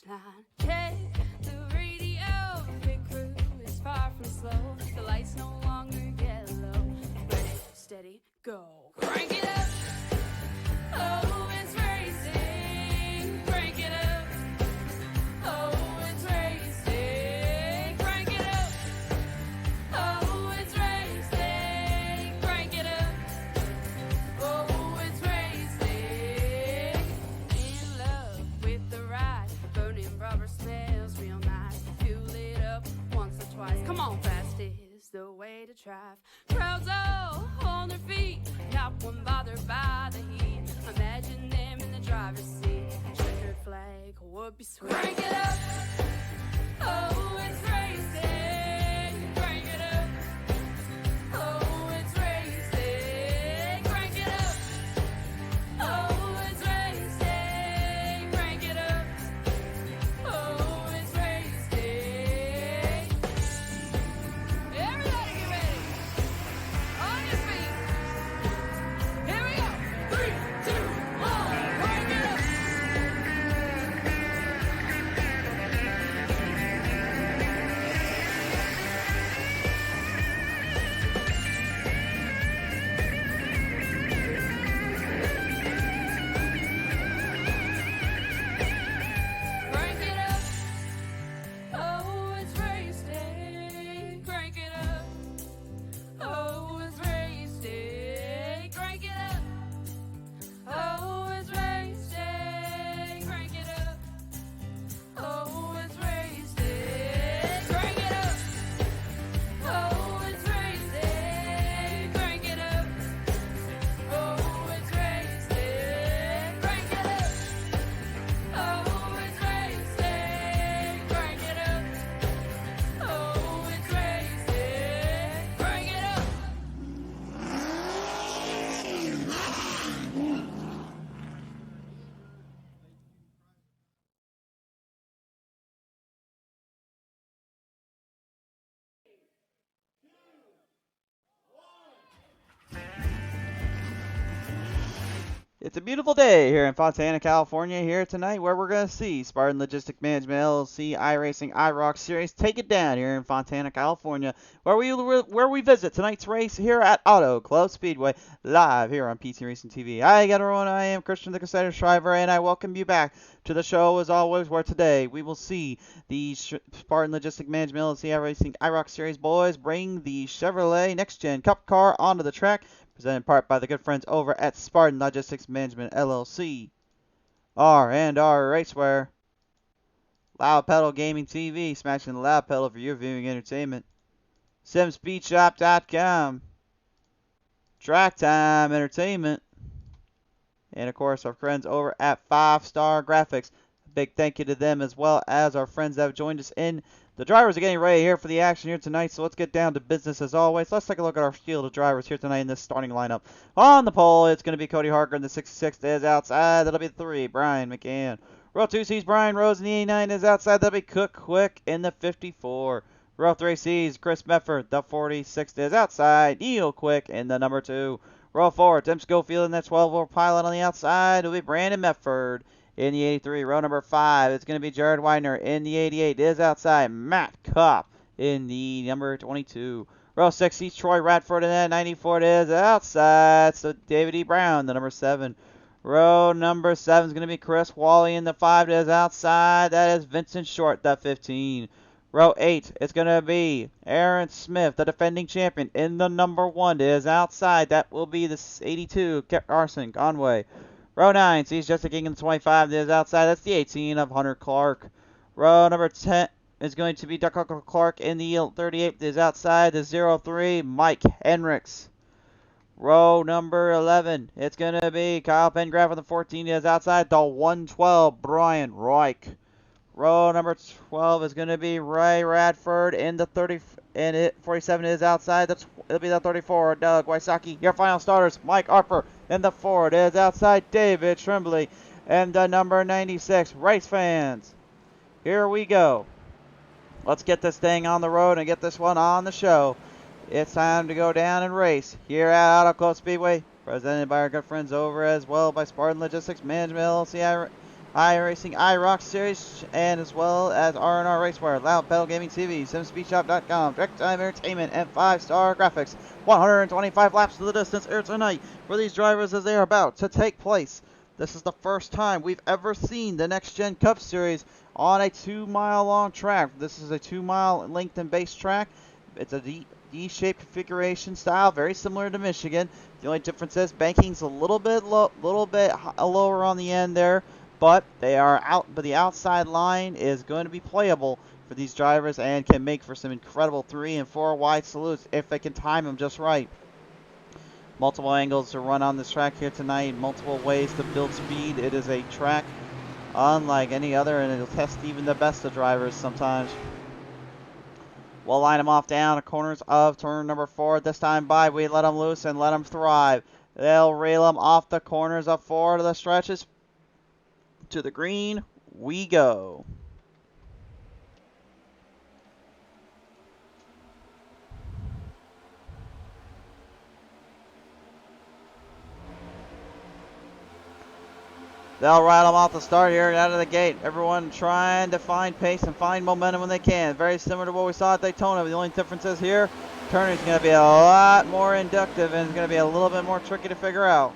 line. Check the radio, pit crew is far from slow. The lights no longer yellow. Ready, steady, go. Crank it up. Oh, it's racing. Crank it up. Oh, it's racing. Crank it up. Oh, it's racing. Crank it up. Oh, it's racing. In love with the ride. Burning rubber smells real nice. Fuel it up once or twice. Come on, fast is the way to drive. Crowds all on their feet. Not one bothered by the heat. Imagine them in the driver's seat. Checkered flag would be sweet. Crank it up. Oh, it's racing. Crank it up. Oh, it's racing. Crank it up. Oh, it's racing. Crank it up. Oh, it's racing. Everybody get ready. On your feet. Here we go. 3, 2, 1. Crank it up. Crank it up. Oh, it's racing. Crank it up. Oh, it's racing. Crank it up. Oh, it's racing. Crank it up. Oh, it's racing. Crank it up. Oh, it's racing. Crank it up. Oh, it's racing. Crank it up. Oh, it's racing. Crank it up. Oh, it's racing. Crank it up. It's a beautiful day here in Fontana, California, here tonight, where we're going to see Spartan Logistic Management LLC iRacing IROC Series take it down here in Fontana, California, where we visit tonight's race here at Auto Club Speedway, live here on PT Racing TV. Hi again, everyone. I am Christian, the Crusader Shriver, and I welcome you back to the show as always, where today we will see the Spartan Logistic Management LLC iRacing IROC Series boys bring the Chevrolet Next Gen Cup car onto the track, presented in part by the good friends over at Spartan Logistics Management LLC, R&R Racewear, Loud Pedal Gaming TV, smashing the loud pedal for your viewing entertainment, SimSpeedShop.com, Track Time Entertainment, and of course our friends over at 5 Star Graphics. A big thank you to them, as well as our friends that have joined us in. The drivers are getting ready here for the action here tonight, so let's get down to business as always. Let's take a look at our field of drivers here tonight in this starting lineup. On the pole, it's going to be Cody Harker in the 66 is outside. That'll be 3, Brian McCann. Row 2 sees Brian Rose in the 89 is outside. That'll be Cook Quick in the 54. Row 3 sees Chris Mefford, the 46 is outside. Neil Quick in the number 2. Row 4, Tim Schofield in that 12-4 pilot on the outside. It'll be Brandon Mefford in the 83. Row number 5, it's going to be Jared Widener in the 88. Is outside. Matt Kopp in the number 22. Row 6 sees Troy Radford in that 94. It is outside. So David E. Brown, the number 7. Row number 7 is going to be Chris Wally in the 5. It is outside. That is Vincent Short, the 15. Row 8, it's going to be Aaron Smith, the defending champion, in the number 1. It is outside. That will be the 82, Carson Conway. Row 9 sees Jessica King in the 25. It is outside. That's the 18 of Hunter Clark. Row number 10 is going to be Duck Clark in the 38. It is outside. The 03, Mike Henricks. Row number 11, it's going to be Kyle Pengraff in the 14. It is outside. The 112, Brian Reich. Row number 12 is going to be Ray Radford in the 30, and 47 is outside. It'll be the 34, Doug Wysocki. Your final starters, Mike Harper in the 4. It is outside. David Tremblay and the number 96. Race fans, here we go. Let's get this thing on the road and get this one on the show. It's time to go down and race here at Auto Club Speedway, presented by our good friends over as well by Spartan Logistics Management LLC iRacing IROC series, and as well as R&R Racewear, Loud Pedal Gaming TV, SimSpeedShop.com, Direct Time Entertainment, and 5-star graphics. 125 laps to the distance here tonight for these drivers as they are about to take place. This is the first time we've ever seen the Next Gen Cup Series on a 2-mile long track. This is a 2-mile length and base track. It's a D-shaped configuration style, very similar to Michigan. The only difference is banking's a little bit lower on the end there, but they are out. But the outside line is going to be playable for these drivers and can make for some incredible 3 and 4 wide salutes if they can time them just right. Multiple angles to run on this track here tonight, multiple ways to build speed. It is a track unlike any other, and it'll test even the best of drivers sometimes. We'll line them off down the corners of turn number 4. This time we let them loose and let them thrive. They'll reel them off the corners of 4 to the stretches. To the green we go. They'll rattle them off the start here out of the gate. Everyone trying to find pace and find momentum when they can. Very similar to what we saw at Daytona. The only difference is here, turning is going to be a lot more inductive and it's going to be a little bit more tricky to figure out.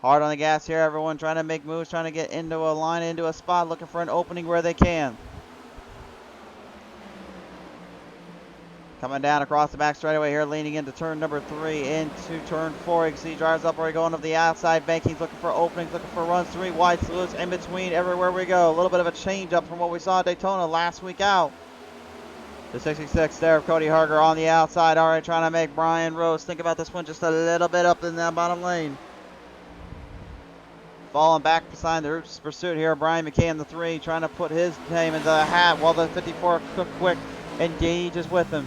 Hard on the gas here. Everyone trying to make moves, trying to get into a line, into a spot, looking for an opening where they can. Coming down across the back straightaway here, leaning into turn number 3, into turn 4. You can see drives up where going to the outside. Banking's looking for openings, looking for runs. 3 wide salutes in between everywhere we go. A little bit of a change up from what we saw at Daytona last week out. The 66 there of Cody Harger on the outside. All right, trying to make Brian Rose think about this one just a little bit up in that bottom lane. Falling back beside the Roots pursuit here. Brian McCann, the 3, trying to put his name into the hat while the 54 quick engages with him.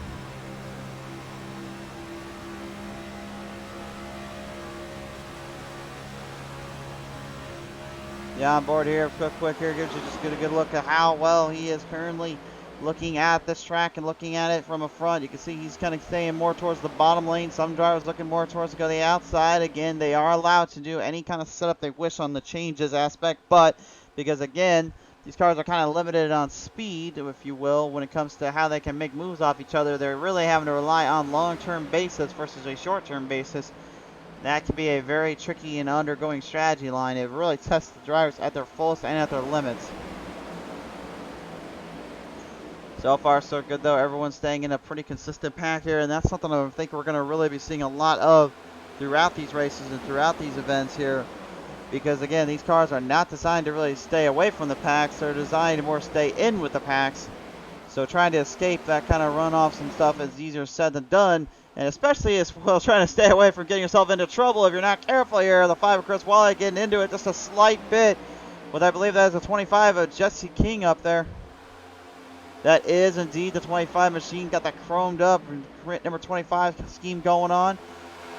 Yeah, on board here, quick here gives you just a good look at how well he is currently looking at this track and looking at it from a front. You can see he's kind of staying more towards the bottom lane. Some drivers looking more towards the outside. Again, they are allowed to do any kind of setup they wish on the changes aspect, but because again, these cars are kind of limited on speed, if you will, when it comes to how they can make moves off each other. They're really having to rely on long-term basis versus a short-term basis. That can be a very tricky and undergoing strategy line. It really tests the drivers at their fullest and at their limits. So far, so good, though. Everyone's staying in a pretty consistent pack here, and that's something I think we're going to really be seeing a lot of throughout these races and throughout these events here. Because, again, these cars are not designed to really stay away from the packs. They're designed to more stay in with the packs. So trying to escape that kind of runoffs and stuff is easier said than done. And especially as well trying to stay away from getting yourself into trouble if you're not careful here. The 5 of Chris Wally getting into it just a slight bit. But I believe that is a 25 of Jesse King up there. That is indeed the 25 machine. Got that chromed up number 25 scheme going on.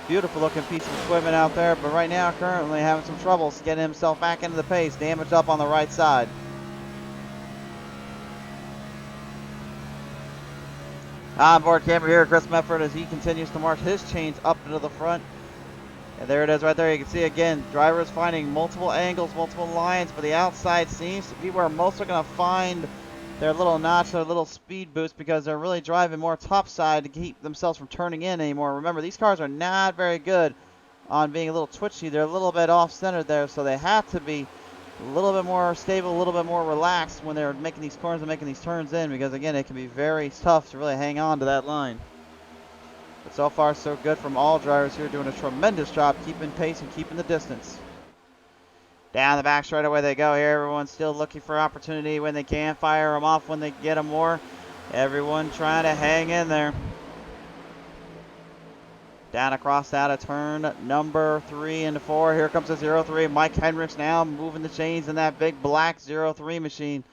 Beautiful looking piece of equipment out there. But right now currently having some troubles getting himself back into the pace. Damaged up on the right side. On board camera here, Chris Mefford, as he continues to march his chains up into the front. And there it is right there. You can see again, drivers finding multiple angles, multiple lines, but the outside seems to be where most are going to find their little notch, their little speed boost, because they're really driving more topside to keep themselves from turning in anymore. Remember, these cars are not very good on being a little twitchy. They're a little bit off-centered there, so they have to be a little bit more stable, a little bit more relaxed when they're making these corners and making these turns in, because again, it can be very tough to really hang on to that line. But so far, so good from all drivers here, doing a tremendous job keeping pace and keeping the distance. Down the back straightaway they go here. Everyone's still looking for opportunity when they can. Fire them off when they get them more. Everyone trying to hang in there. Down across out of turn number 3 and 4. Here comes the 03. Mike Hendricks now moving the chains in that big black 03 machine.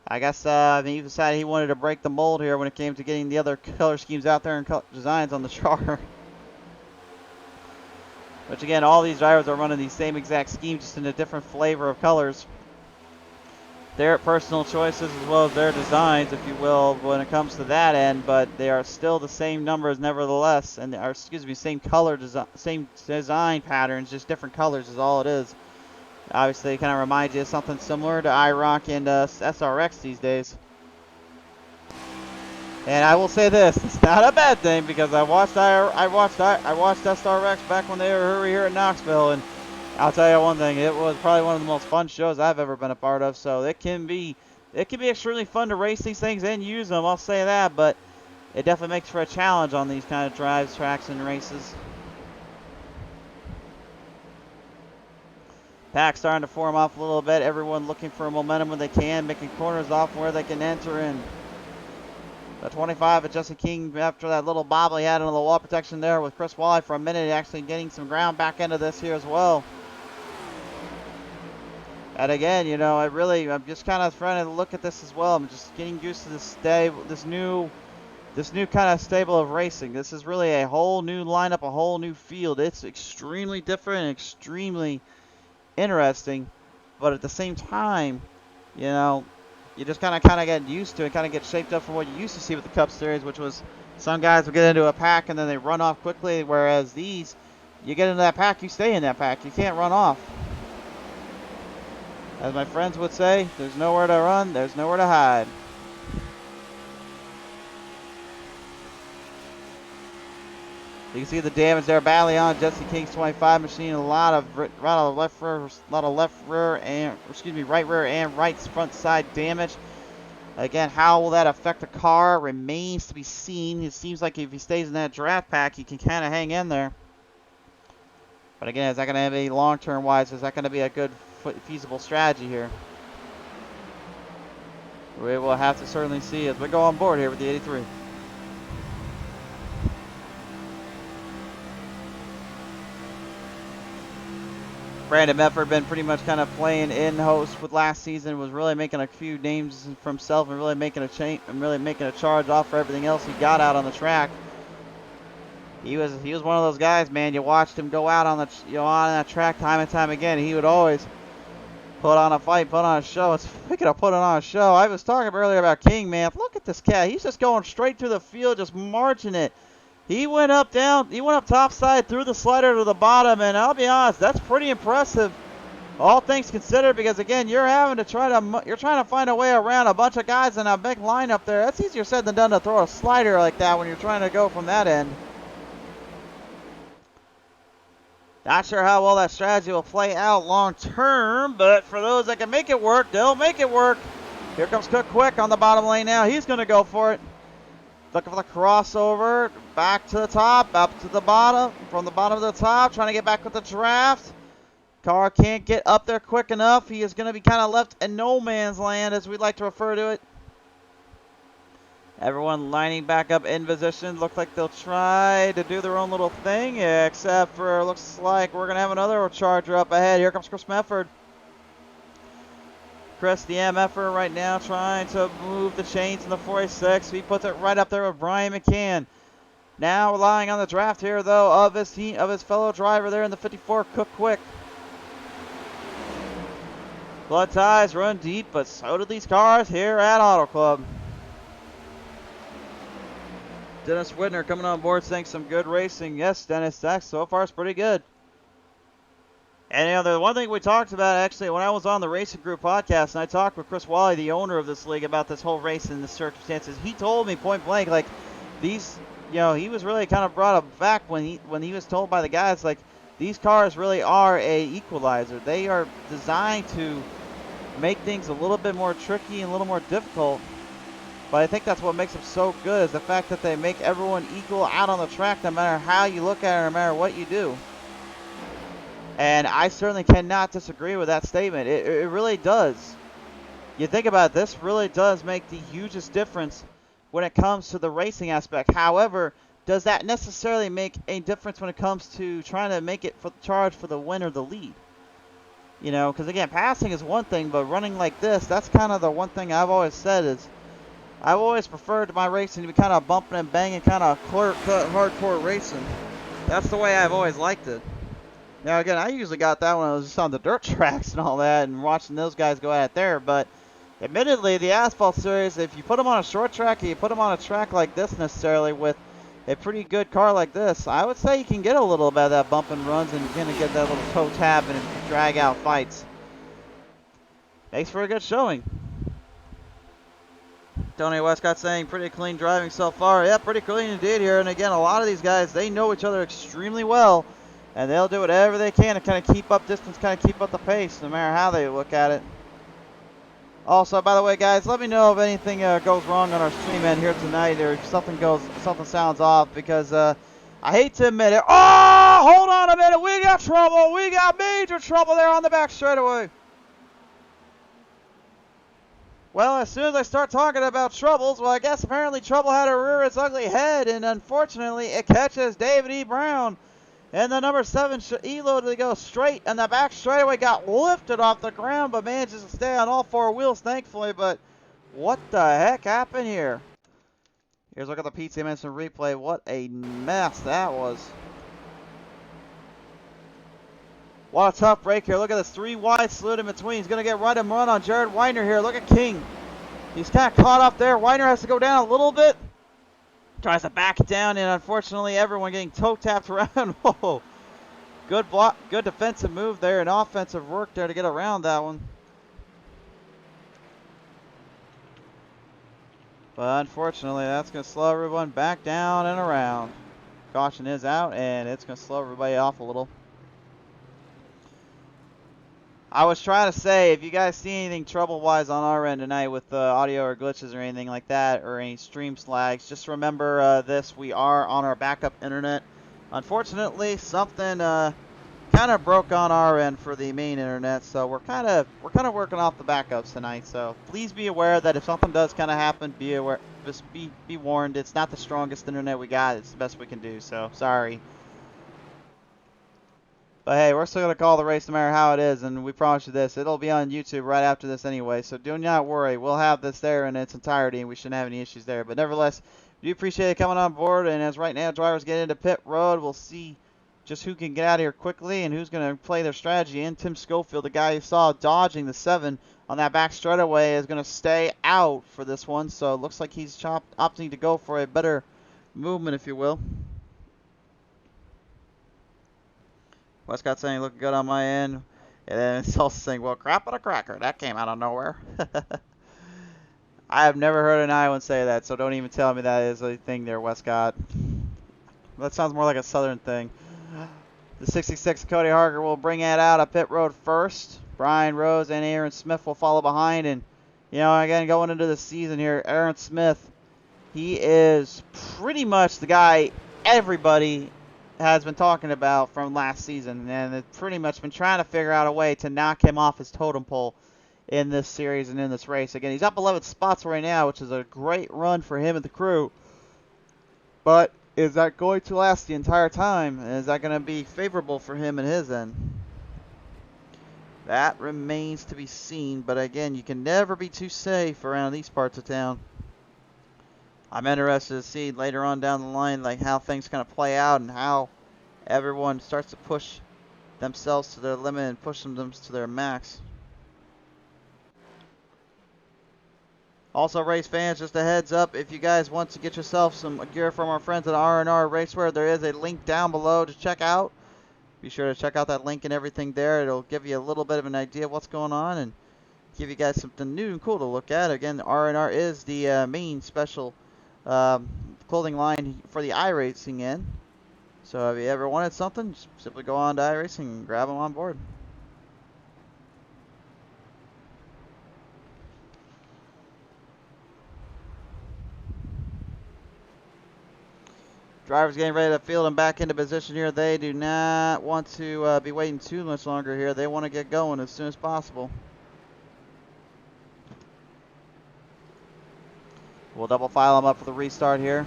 I guess he decided he wanted to break the mold here when it came to getting the other color schemes out there and color designs on the char. Which again, all these drivers are running these same exact schemes, just in a different flavor of colors. Their personal choices as well as their designs, if you will, when it comes to that end, but they are still the same numbers nevertheless, and same color design, same design patterns, just different colors is all it is. Obviously, it kind of reminds you of something similar to iROC and SRX these days. And I will say this: it's not a bad thing because I watched SRX back when they were here in Knoxville, and I'll tell you one thing: it was probably one of the most fun shows I've ever been a part of. So it can be extremely fun to race these things and use them. I'll say that, but it definitely makes for a challenge on these kind of drives, tracks, and races. Pack starting to form off a little bit. Everyone looking for momentum when they can, making corners off where they can enter in. The 25 of Jesse King, after that little bobble he had into the wall protection there with Chris Wally for a minute, actually getting some ground back into this here as well. And again, you know, I'm just kind of trying to look at this as well. I'm just getting used to this new kind of stable of racing. This is really a whole new lineup, a whole new field. It's extremely different and extremely interesting, but at the same time, you know, you just kind of get used to it, kind of get shaped up from what you used to see with the Cup Series, which was some guys would get into a pack and then they run off quickly, whereas these, you get into that pack, you stay in that pack. You can't run off. As my friends would say, there's nowhere to run, there's nowhere to hide. You can see the damage there badly on Jesse King's 25 machine. A lot of right rear and right front side damage. Again, how will that affect the car remains to be seen. It seems like if he stays in that draft pack, he can kind of hang in there. But again, is that going to be long-term wise? Is that going to be a good, feasible strategy here? We will have to certainly see as we go on board here with the 83. Brandon Medford been pretty much kind of playing in-host with last season, was really making a few names for himself and really making a change and really making a charge off for everything else he got out on the track. He was one of those guys, man. You watched him go out on the on that track time and time again. He would always put on a fight, put on a show. Speaking of putting on a show, I was talking earlier about King, man. Look at this cat. He's just going straight through the field, just marching it. He went up top side through the slider to the bottom, and I'll be honest, that's pretty impressive, all things considered, because again, you're trying to find a way around a bunch of guys in a big lineup there. That's easier said than done to throw a slider like that when you're trying to go from that end. Not sure how well that strategy will play out long term, but for those that can make it work, they'll make it work. Here comes Cook Quick on the bottom lane now. He's going to go for it. Looking for the crossover, back to the top, up to the bottom, from the bottom to the top, trying to get back with the draft. Car can't get up there quick enough. He is going to be kind of left in no man's land, as we like to refer to it. Everyone lining back up in position. Looks like they'll try to do their own little thing, except for looks like we're going to have another charger up ahead. Here comes Chris Medford. Chris, the MFer right now, trying to move the chains in the 46. He puts it right up there with Brian McCann. Now relying on the draft here, though, of his fellow driver there in the 54, Cook Quick. Blood ties run deep, but so do these cars here at Auto Club. Dennis Whitner coming on board saying some good racing. Yes, Dennis, that so far is pretty good. And you know, the one thing we talked about actually when I was on the Racing Group podcast, and I talked with Chris Wally, the owner of this league, about this whole race and the circumstances. He told me point blank, like these, you know, he was really kind of brought back when he was told by the guys, like these cars really are a equalizer. They are designed to make things a little bit more tricky and a little more difficult. But I think that's what makes them so good, is the fact that they make everyone equal out on the track, no matter how you look at it, no matter what you do. And I certainly cannot disagree with that statement. It really does. You think about it, this really does make the hugest difference when it comes to the racing aspect. However, does that necessarily make a difference when it comes to trying to make it for charge for the win or the lead? You know, because again, passing is one thing, but running like this, that's kind of the one thing I've always said is I've always preferred my racing to be kind of bumping and banging, kind of clear-cut, hardcore racing. That's the way I've always liked it. Now, again, I usually got that when I was just on the dirt tracks and all that and watching those guys go at it there. But admittedly, the asphalt series, if you put them on a short track or you put them on a track like this necessarily with a pretty good car like this, I would say you can get a little bit of that bump and runs and kind of get that little toe tap and drag out fights. Makes for a good showing. Tony Westcott saying pretty clean driving so far. Yeah, pretty clean indeed here. And again, a lot of these guys, they know each other extremely well. And they'll do whatever they can to kind of keep up distance, kind of keep up the pace, no matter how they look at it. Also, by the way, guys, let me know if anything goes wrong on our stream end here tonight, or if something sounds off, because I hate to admit it. Oh, hold on a minute, we got trouble. We got major trouble there on the back straightaway. Well, as soon as I start talking about troubles, well, I guess apparently trouble had to rear its ugly head, and unfortunately, it catches David E. Brown. And the number 7 Elo to go straight, and the back straightaway got lifted off the ground, but manages to stay on all 4 wheels, thankfully. But what the heck happened here? Here's a look at the PTA Manson replay. What a mess that was. What a tough break here. Look at this 3 wide salute in between. He's going to get right and run on Jared Weiner here. Look at King. He's kind of caught up there. Weiner has to go down a little bit. Tries to back it down, and unfortunately, everyone getting toe-tapped around. Whoa. Good block, good defensive move there, and offensive work there to get around that one. But unfortunately, that's going to slow everyone back down and around. Caution is out, and it's going to slow everybody off a little. I was trying to say, if you guys see anything trouble-wise on our end tonight with audio or glitches or anything like that, or any stream slags, just remember this: we are on our backup internet. Unfortunately, something kind of broke on our end for the main internet, so we're kind of working off the backups tonight. So please be aware that if something does kind of happen, be aware, just be warned. It's not the strongest internet we got; it's the best we can do. So sorry. But hey, we're still going to call the race no matter how it is, and we promise you this, it'll be on YouTube right after this anyway, so do not worry. We'll have this there in its entirety, and we shouldn't have any issues there. But nevertheless, we do appreciate it coming on board, and as right now drivers get into pit road, we'll see just who can get out of here quickly and who's going to play their strategy. And Tim Schofield, the guy you saw dodging the 7 on that back straightaway, is going to stay out for this one, so it looks like he's opting to go for a better movement, if you will. Westcott saying looking good on my end. And then it's also saying, well, crap on a cracker. That came out of nowhere. I have never heard an Iowan say that, so don't even tell me that is a thing there, Westcott. That sounds more like a southern thing. The 66 Cody Harger will bring it out of pit road first. Brian Rose and Aaron Smith will follow behind. And, you know, again, going into the season here, Aaron Smith, he is pretty much the guy everybody has been talking about from last season, and it's pretty much been trying to figure out a way to knock him off his totem pole in this series and in this race. Again, he's up 11 spots right now, which is a great run for him and the crew. But is that going to last the entire time? And is that going to be favorable for him and his end? That remains to be seen, but again, you can never be too safe around these parts of town. I'm interested to see later on down the line like how things kind of play out and how everyone starts to push themselves to their limit and push them to their max. Also, race fans, just a heads up, if you guys want to get yourself some gear from our friends at R&R Racewear, there is a link down below to check out. Be sure to check out that link and everything there. It'll give you a little bit of an idea of what's going on and give you guys something new and cool to look at. Again, R&R is the main special clothing line for the iRacing end. So if you ever wanted something, just simply go on to iRacing and grab them on board. Drivers getting ready to field and back into position here. They do not want to be waiting too much longer here. They want to get going as soon as possible. We'll double file them up for the restart here.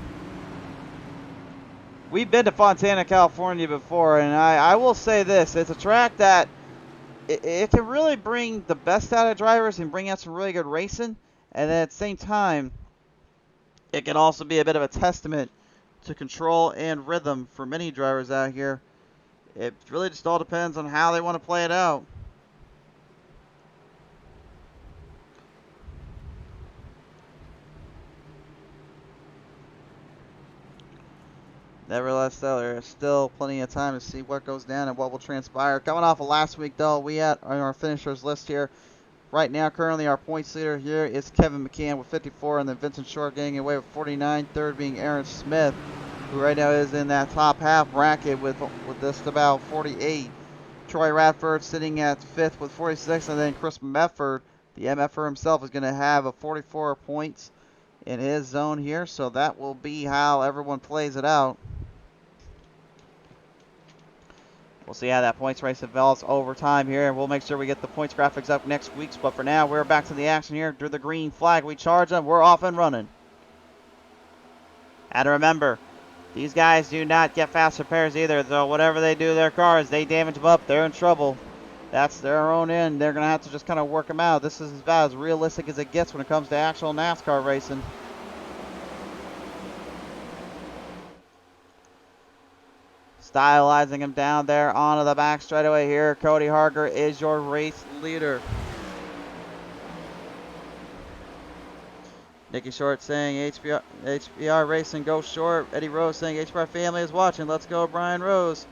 We've been to Fontana, California before, and I will say this. It's a track that it can really bring the best out of drivers and bring out some really good racing. And then at the same time, it can also be a bit of a testament to control and rhythm for many drivers out here. It really just all depends on how they want to play it out. Nevertheless, though, there's still plenty of time to see what goes down and what will transpire. Coming off of last week, though, we had on our finishers list here, right now, currently our points leader here is Kevin McCann with 54, and then Vincent Short getting away with 49. Third being Aaron Smith, who right now is in that top half bracket with just about 48. Troy Radford sitting at 5th with 46, and then Chris Mefford, the MFer himself, is going to have a 44 points in his zone here. So that will be how everyone plays it out. We'll see how that points race develops over time here, and we'll make sure we get the points graphics up next week. But for now, we're back to the action here. Through the green flag, we charge them. We're off and running. And remember, these guys do not get fast repairs either. So whatever they do to their cars, they damage them up, they're in trouble. That's their own end. They're going to have to just kind of work them out. This is about as realistic as it gets when it comes to actual NASCAR racing. Stylizing him down there onto the back straightaway here. Cody Harger is your race leader. Nicky Short saying HBR Racing, go short. Eddie Rose saying HBR family is watching. Let's go, Brian Rose.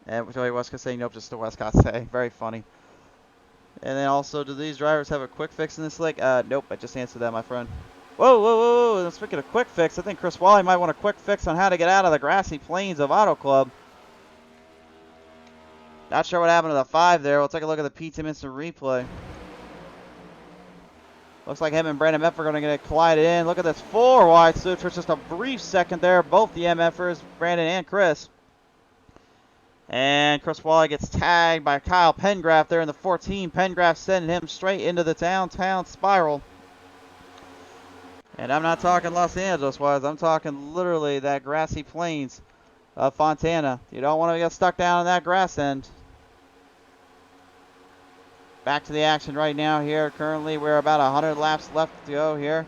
And Joey Westcott saying nope, just the Westcott say. Very funny. And then also, do these drivers have a quick fix in this slick? Nope, I just answered that, my friend. Whoa, whoa, whoa, whoa. Speaking of quick fix, I think Chris Wally might want a quick fix on how to get out of the grassy plains of Auto Club. Not sure what happened to the 5 there. We'll take a look at the P-Team instant replay. Looks like him and Brandon Mefford are going to get collided in. Look at this 4 wide switch for just a brief second there. Both the MFers, Brandon and Chris. And Chris Wally gets tagged by Kyle Pengraff there in the 14. Pengraff sending him straight into the downtown spiral. And I'm not talking Los Angeles-wise. I'm talking literally that grassy plains of Fontana. You don't want to get stuck down in that grass end. Back to the action right now here. Currently, we're about 100 laps left to go here.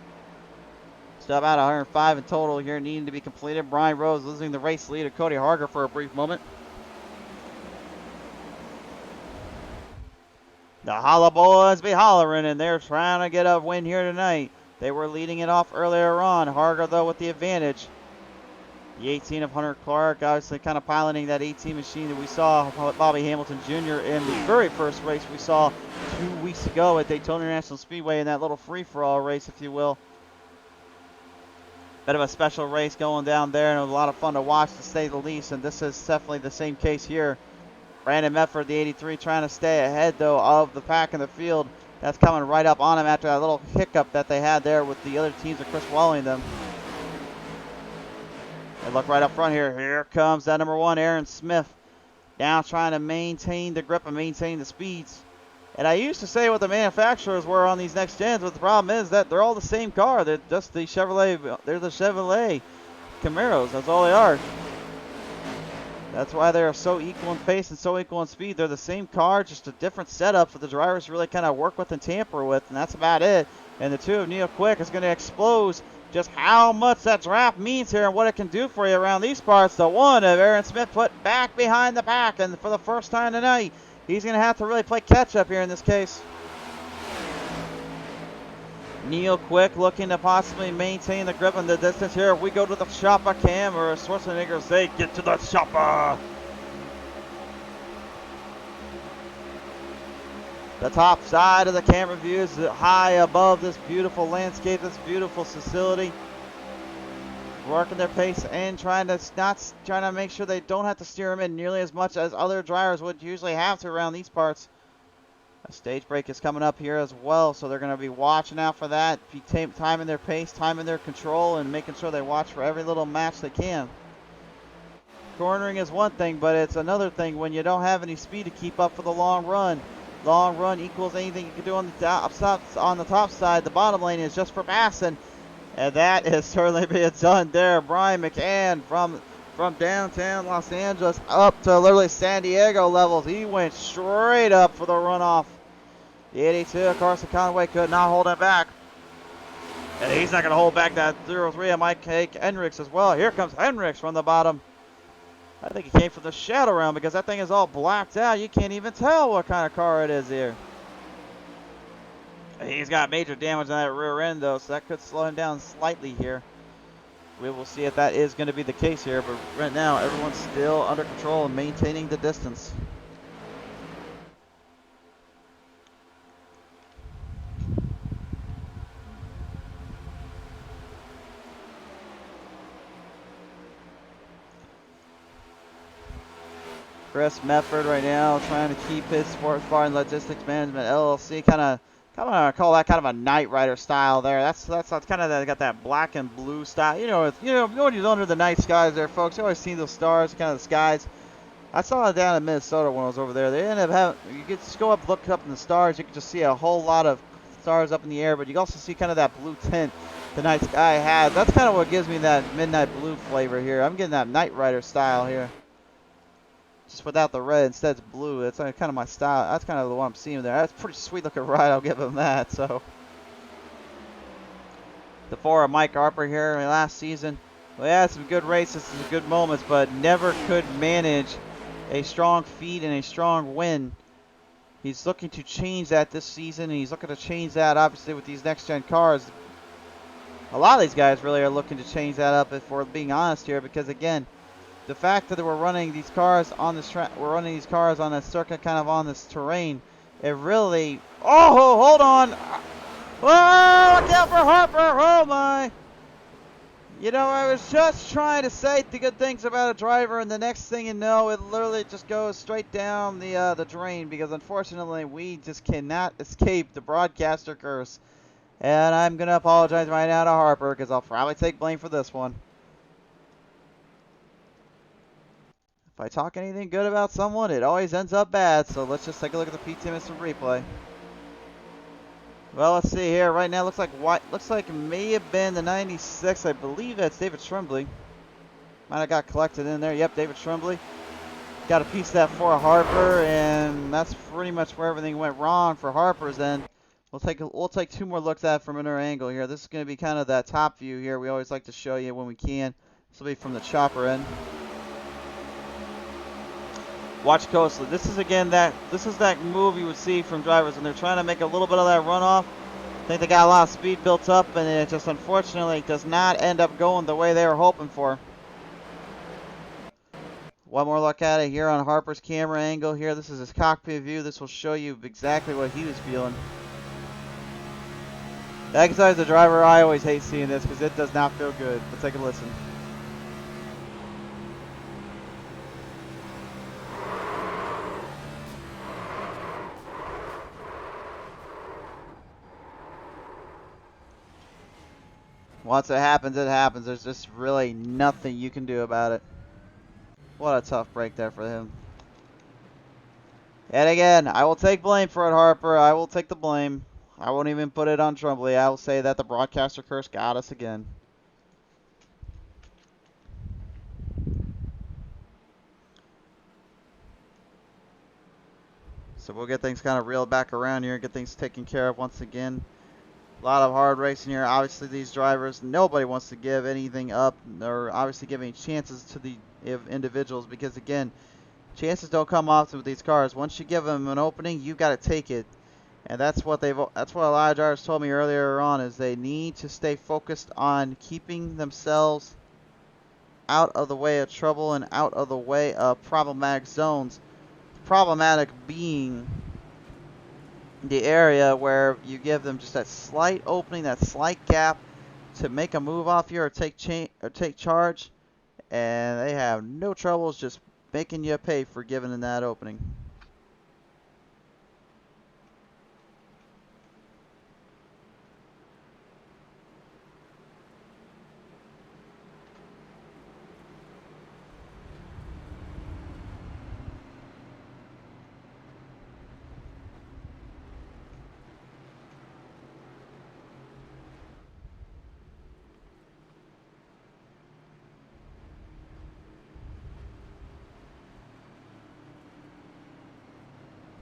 Still about 105 in total here needing to be completed. Brian Rose losing the race lead to Cody Harger for a brief moment. The Holla Boys be hollering, and they're trying to get a win here tonight. They were leading it off earlier on. Harger, though, with the advantage. The 18 of Hunter Clark, obviously kind of piloting that 18 machine that we saw Bobby Hamilton Jr. in the very first race we saw 2 weeks ago at Daytona International Speedway in that little free-for-all race, if you will. Bit of a special race going down there, and it was a lot of fun to watch, to say the least, and this is definitely the same case here. Brandon Mefford, the 83, trying to stay ahead, though, of the pack in the field. That's coming right up on him after that little hiccup that they had there with the other teams of Chris Wally and them. They look right up front here. Here comes that number 1, Aaron Smith. Now trying to maintain the grip and maintain the speeds. And I used to say what the manufacturers were on these next gens, but the problem is that they're all the same car. They're just the Chevrolet. They're the Chevrolet Camaros. That's all they are. That's why they're so equal in pace and so equal in speed. They're the same car, just a different setup for the drivers to really kind of work with and tamper with, and that's about it. And the 2 of Neil Quick is going to expose just how much that draft means here and what it can do for you around these parts. The 1 of Aaron Smith put back behind the pack, and for the first time tonight, he's going to have to really play catch-up here in this case. Neil Quick looking to possibly maintain the grip and the distance here. If we go to the chopper cam, or Schwarzenegger say, get to the chopper. The top side of the camera view is high above this beautiful landscape, this beautiful facility. Working their pace and trying to make sure they don't have to steer them in nearly as much as other drivers would usually have to around these parts. A stage break is coming up here as well, so they're going to be watching out for that, be timing their pace, timing their control, and making sure they watch for every little match they can. Cornering is one thing, but it's another thing when you don't have any speed to keep up for the long run. Long run equals anything you can do on the top side. The bottom lane is just for passing, and that is certainly being done there. Brian McCann from downtown Los Angeles up to literally San Diego levels. He went straight up for the runoff. The 82, Carson Conway could not hold him back. And he's not going to hold back that 03 of Mike Hendricks as well. Here comes Hendricks from the bottom. I think he came from the shadow round because that thing is all blacked out. You can't even tell what kind of car it is here. He's got major damage on that rear end, though, so that could slow him down slightly here. We will see if that is going to be the case here, but right now everyone's still under control and maintaining the distance. Chris Mefford right now trying to keep his Spartan Logistics Management LLC kind of call that kind of a Knight Rider style there. That's kind of got that black and blue style. You know when you're under the night skies there, folks. You always see those stars, kind of the skies. I saw it down in Minnesota when I was over there. They ended up having, you could just go up, look up in the stars. You can just see a whole lot of stars up in the air, but you can also see kind of that blue tint the night sky has. That's kind of what gives me that midnight blue flavor here. I'm getting that Knight Rider style here. Just without the red, instead it's blue. That's kind of my style. That's kind of the one I'm seeing there. That's a pretty sweet looking ride. I'll give him that. So the 4 of Mike Harper here last season. Well, yeah, some good races, some good moments, but never could manage a strong feed and a strong win. He's looking to change that this season, and he's looking to change that obviously with these next gen cars. A lot of these guys really are looking to change that up, if we're being honest here, because again, the fact that we're running these cars on this we're running these cars on a circuit, kind of on this terrain, it really. Oh, hold on! Oh, look out for Harper! Oh my! You know, I was just trying to say the good things about a driver, and the next thing you know, it literally just goes straight down the drain, because unfortunately we just cannot escape the broadcaster curse. And I'm gonna apologize right now to Harper, because I'll probably take blame for this one. If I talk anything good about someone, it always ends up bad. So let's just take a look at the P10 instant replay. Well, let's see here. Right now, looks like it may have been the 96. I believe that's David Tremblay. Might have got collected in there. Yep, David Tremblay. Got a piece of that for Harper, and that's pretty much where everything went wrong for Harper's end. We'll take 2 more looks at it from another angle here. This is going to be kind of that top view here. We always like to show you when we can. This will be from the chopper end. Watch closely. This is that move you would see from drivers when they're trying to make a little bit of that runoff. I think they got a lot of speed built up, and it just unfortunately does not end up going the way they were hoping for. One more look at it here on Harper's camera angle here. This is his cockpit view. This will show you exactly what he was feeling. As a driver, I always hate seeing this because it does not feel good. Let's take a listen. Once it happens, it happens. There's just really nothing you can do about it. What a tough break there for him. And again, I will take blame for it, Harper. I will take the blame. I won't even put it on Tremblay. I will say that the broadcaster curse got us again. So we'll get things kind of reeled back around here, get things taken care of once again. A lot of hard racing here. Obviously, these drivers, nobody wants to give anything up or obviously give any chances to the individuals because, again, chances don't come often with these cars. Once you give them an opening, you got to take it. And that's what a lot of drivers told me earlier on, is they need to stay focused on keeping themselves out of the way of trouble and out of the way of problematic zones. Problematic being the area where you give them just that slight opening, that slight gap to make a move off you or take charge, and they have no troubles just making you pay for giving them that opening.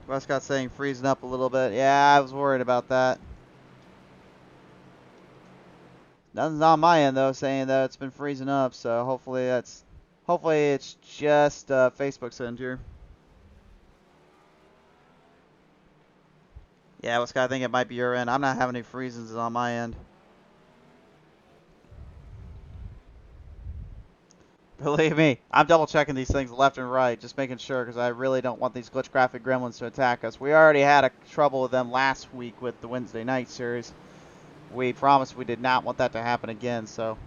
Westcott saying freezing up a little bit. Yeah, I was worried about that. Nothing's on my end though, saying that it's been freezing up. So hopefully it's just Facebook's end here. Yeah, Westcott, I think it might be your end. I'm not having any freezes on my end. Believe me, I'm double checking these things left and right, just making sure, because I really don't want these glitch graphic gremlins to attack us. We already had a trouble with them last week with the Wednesday night series. We promised we did not want that to happen again, so.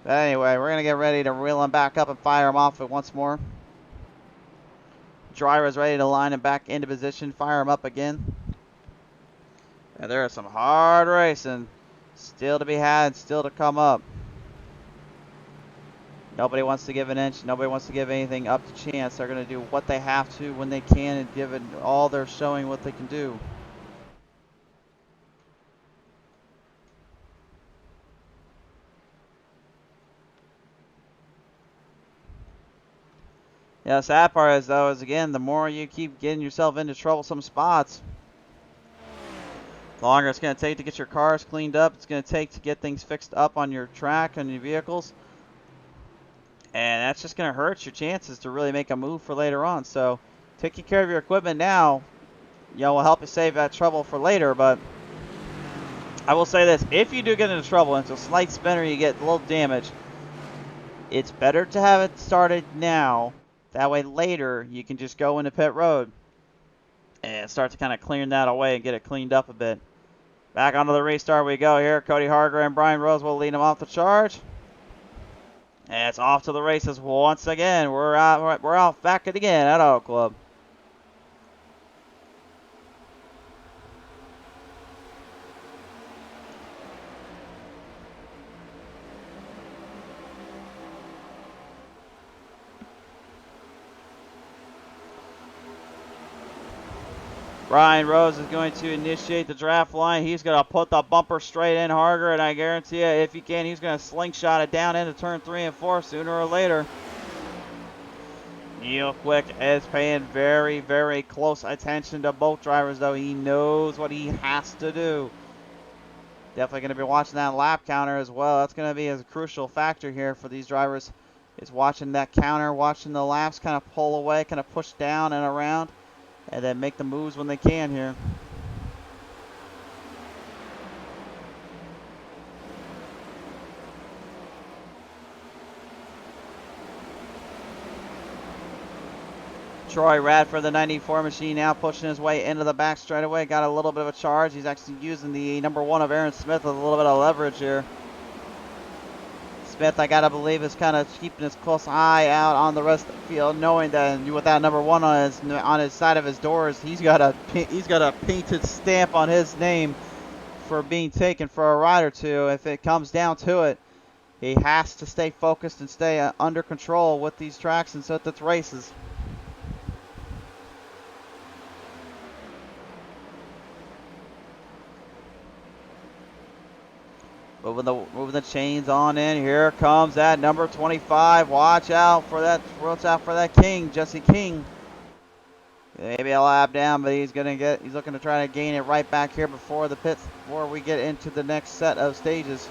But anyway, we're going to get ready to reel him back up and fire him off once more. Driver's ready to line him back into position, fire him up again. And there is some hard racing still to be had, still to come up. Nobody wants to give an inch. Nobody wants to give anything up to chance. They're going to do what they have to when they can and give it all they're showing what they can do. Yeah, the sad part is, though, is again, the more you keep getting yourself into troublesome spots, the longer it's going to take to get your cars cleaned up. It's going to take to get things fixed up on your track and your vehicles. And that's just going to hurt your chances to really make a move for later on. So taking care of your equipment now, will help you save that trouble for later. But I will say this, if you do get into trouble, into a slight spin or you get a little damage, it's better to have it started now. That way later you can just go into pit road and start to kind of clean that away and get it cleaned up a bit. Back onto the restart we go here. Cody Harger and Brian Rose will lead him off the charge. And it's off to the races once again. We're out back again at Auto Club. Brian Rose is going to initiate the draft line. He's going to put the bumper straight in Harger, and I guarantee you, if he can, he's going to slingshot it down into turn 3 and 4 sooner or later. Neil Quick is paying very, very close attention to both drivers, though. He knows what he has to do. Definitely going to be watching that lap counter as well. That's going to be a crucial factor here for these drivers, is watching that counter, watching the laps kind of pull away, kind of push down and around, and then make the moves when they can here. Troy Radford, the 94 machine, now pushing his way into the back straightaway. Got a little bit of a charge. He's actually using the number 1 of Aaron Smith with a little bit of leverage here. Smith, I gotta believe, is kind of keeping his close eye out on the rest of the field, knowing that with that number 1 on his side of his doors, he's got a painted stamp on his name for being taken for a ride or two. If it comes down to it, he has to stay focused and stay under control with these tracks and so that's races. Moving the chains on in. Here comes that number 25. Watch out for that King, Jesse King. Maybe a lap down, but he's looking to try to gain it right back here before the pits, before we get into the next set of stages.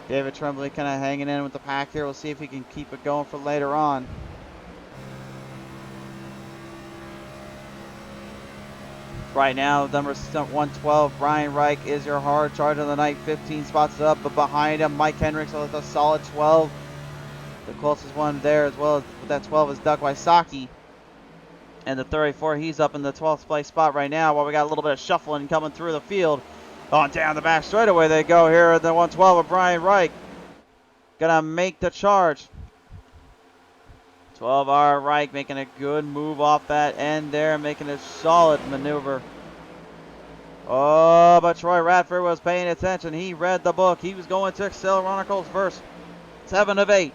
David Tremblay kind of hanging in with the pack here. We'll see if he can keep it going for later on. Right now, number 112, Brian Reich is your hard charge of the night, 15 spots up, but behind him, Mike Hendricks with a solid 12. The closest one there as well as with that 12 is Doug Wysocki. And the 34, he's up in the 12th place spot right now, while we got a little bit of shuffling coming through the field. On down the back straightaway they go here at the 112 of Brian Reich. Gonna make the charge. 12R Reich making a good move off that end there, making a solid maneuver. Oh, but Troy Radford was paying attention. He read the book. He was going to Excel Chronicles first. 7 of 8.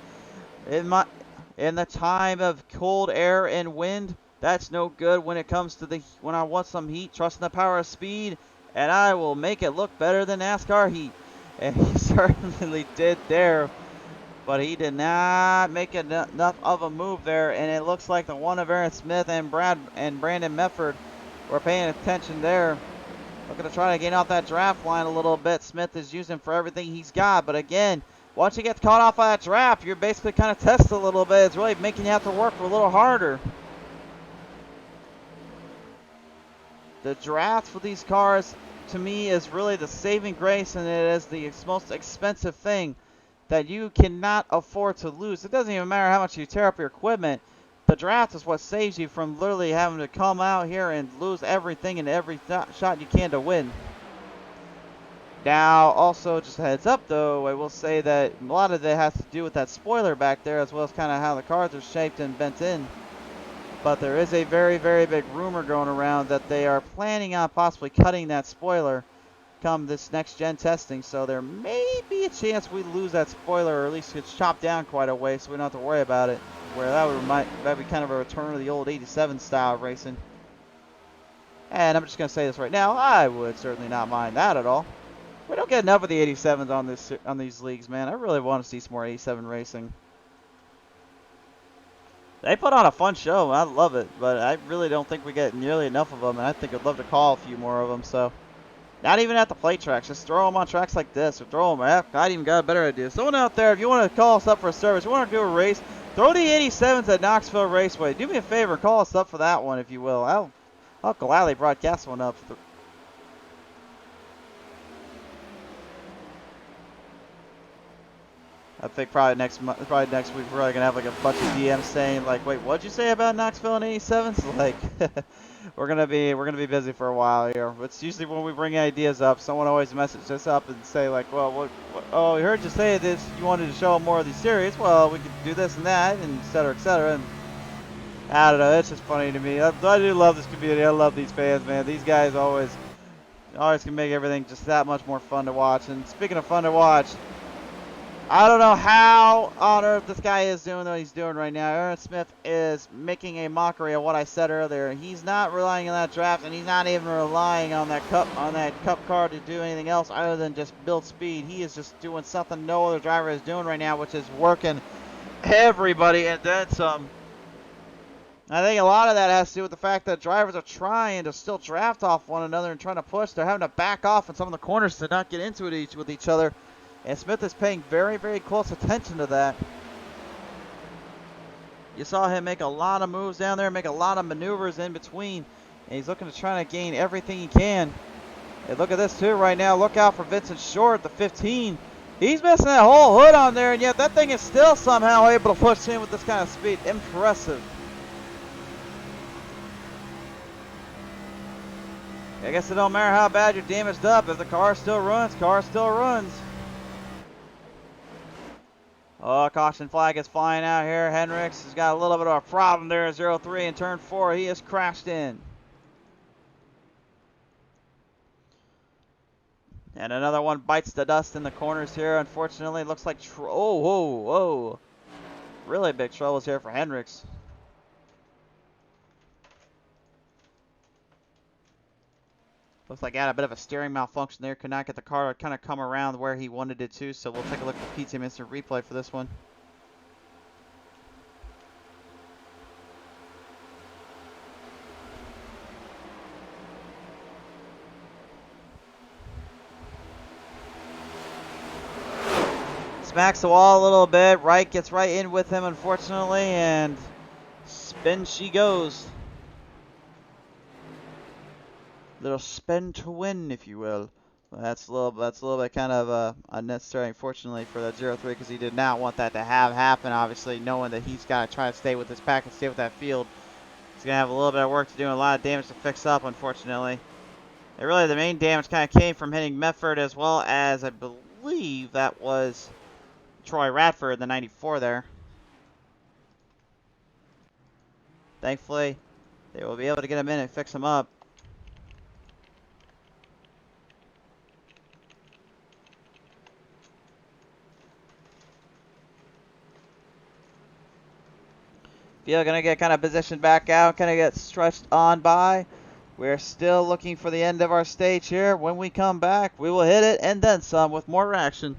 In the time of cold air and wind, that's no good when it comes to when I want some heat. Trusting the power of speed, and I will make it look better than NASCAR heat. And he certainly did there. But he did not make enough of a move there, and it looks like the 1 of Aaron Smith and Brandon Mefford were paying attention there. Looking to try to gain off that draft line a little bit. Smith is using for everything he's got, but again, once you get caught off of that draft, you're basically kind of tested a little bit. It's really making you have to work a little harder. The draft for these cars, to me, is really the saving grace, and it is the most expensive thing that you cannot afford to lose. It doesn't even matter how much you tear up your equipment. The draft is what saves you from literally having to come out here and lose everything and every shot you can to win. Now, also, just a heads up though, I will say that a lot of that has to do with that spoiler back there, as well as kind of how the cars are shaped and bent in. But there is a very, very big rumor going around that they are planning on possibly cutting that spoiler come this next gen testing. So there may be a chance we lose that spoiler, or at least it's chopped down quite a way, so we don't have to worry about it. Where that'd be kind of a return to the old '87 style of racing. And I'm just gonna say this right now, I would certainly not mind that at all. We don't get enough of the '87s on these leagues, man. I really want to see some more '87 racing. They put on a fun show. I love it, but I really don't think we get nearly enough of them, and I think I'd love to call a few more of them. So, not even at the plate tracks, just throw them on tracks like this, or throw them. I even got a better idea. Someone out there, if you want to call us up for a service, you want to do a race, throw the '87s at Knoxville Raceway. Do me a favor, call us up for that one, if you will. I'll gladly broadcast one up. I think probably next week we're probably gonna have like a bunch of DMs saying like, wait, what'd you say about Knoxville and '87s? Like, we're gonna be busy for a while here. It's usually when we bring ideas up, someone always messages us up and say like, well, what oh, we heard you say this. You wanted to show more of these series. Well, we could do this and that, and et cetera, et cetera. And I don't know. It's just funny to me. I do love this community. I love these fans, man. These guys always can make everything just that much more fun to watch. And speaking of fun to watch, I don't know how on earth this guy is doing what he's doing right now. Aaron Smith is making a mockery of what I said earlier. He's not relying on that draft, and he's not even relying on that cup car to do anything else other than just build speed. He is just doing something no other driver is doing right now, which is working everybody and then some. I think a lot of that has to do with the fact that drivers are trying to still draft off one another and trying to push. They're having to back off in some of the corners to not get into it with each other. And Smith is paying very, very close attention to that. You saw him make a lot of moves down there, make a lot of maneuvers in between. And he's looking to try to gain everything he can. And look at this too right now. Look out for Vincent Short, the 15. He's missing that whole hood on there, and yet that thing is still somehow able to push in with this kind of speed. Impressive. I guess it don't matter how bad you're damaged up. If the car still runs, car still runs. Oh, caution flag is flying out here. Hendricks has got a little bit of a problem there. 0-3 in turn 4. He has crashed in. And another one bites the dust in the corners here. Unfortunately, it looks like whoa. Really big troubles here for Hendricks. Looks like he had a bit of a steering malfunction there. Could not get the car to kind of come around where he wanted it to. So we'll take a look at the PTM Instant Replay for this one. Smacks the wall a little bit. Right gets right in with him, unfortunately, and spin she goes. Little spin to win, if you will. That's a little bit kind of unnecessary, unfortunately, for that 0-3, because he did not want that to happen. Obviously, knowing that he's got to try to stay with this pack and stay with that field, he's gonna have a little bit of work to do and a lot of damage to fix up, unfortunately. And really, the main damage kind of came from hitting Medford, as well as I believe that was Troy Radford, the 94 there. Thankfully, they will be able to get him in and fix him up. Field gonna get kind of positioned back out, kind of get stretched on by. We're still looking for the end of our stage here. When we come back, we will hit it and then some with more action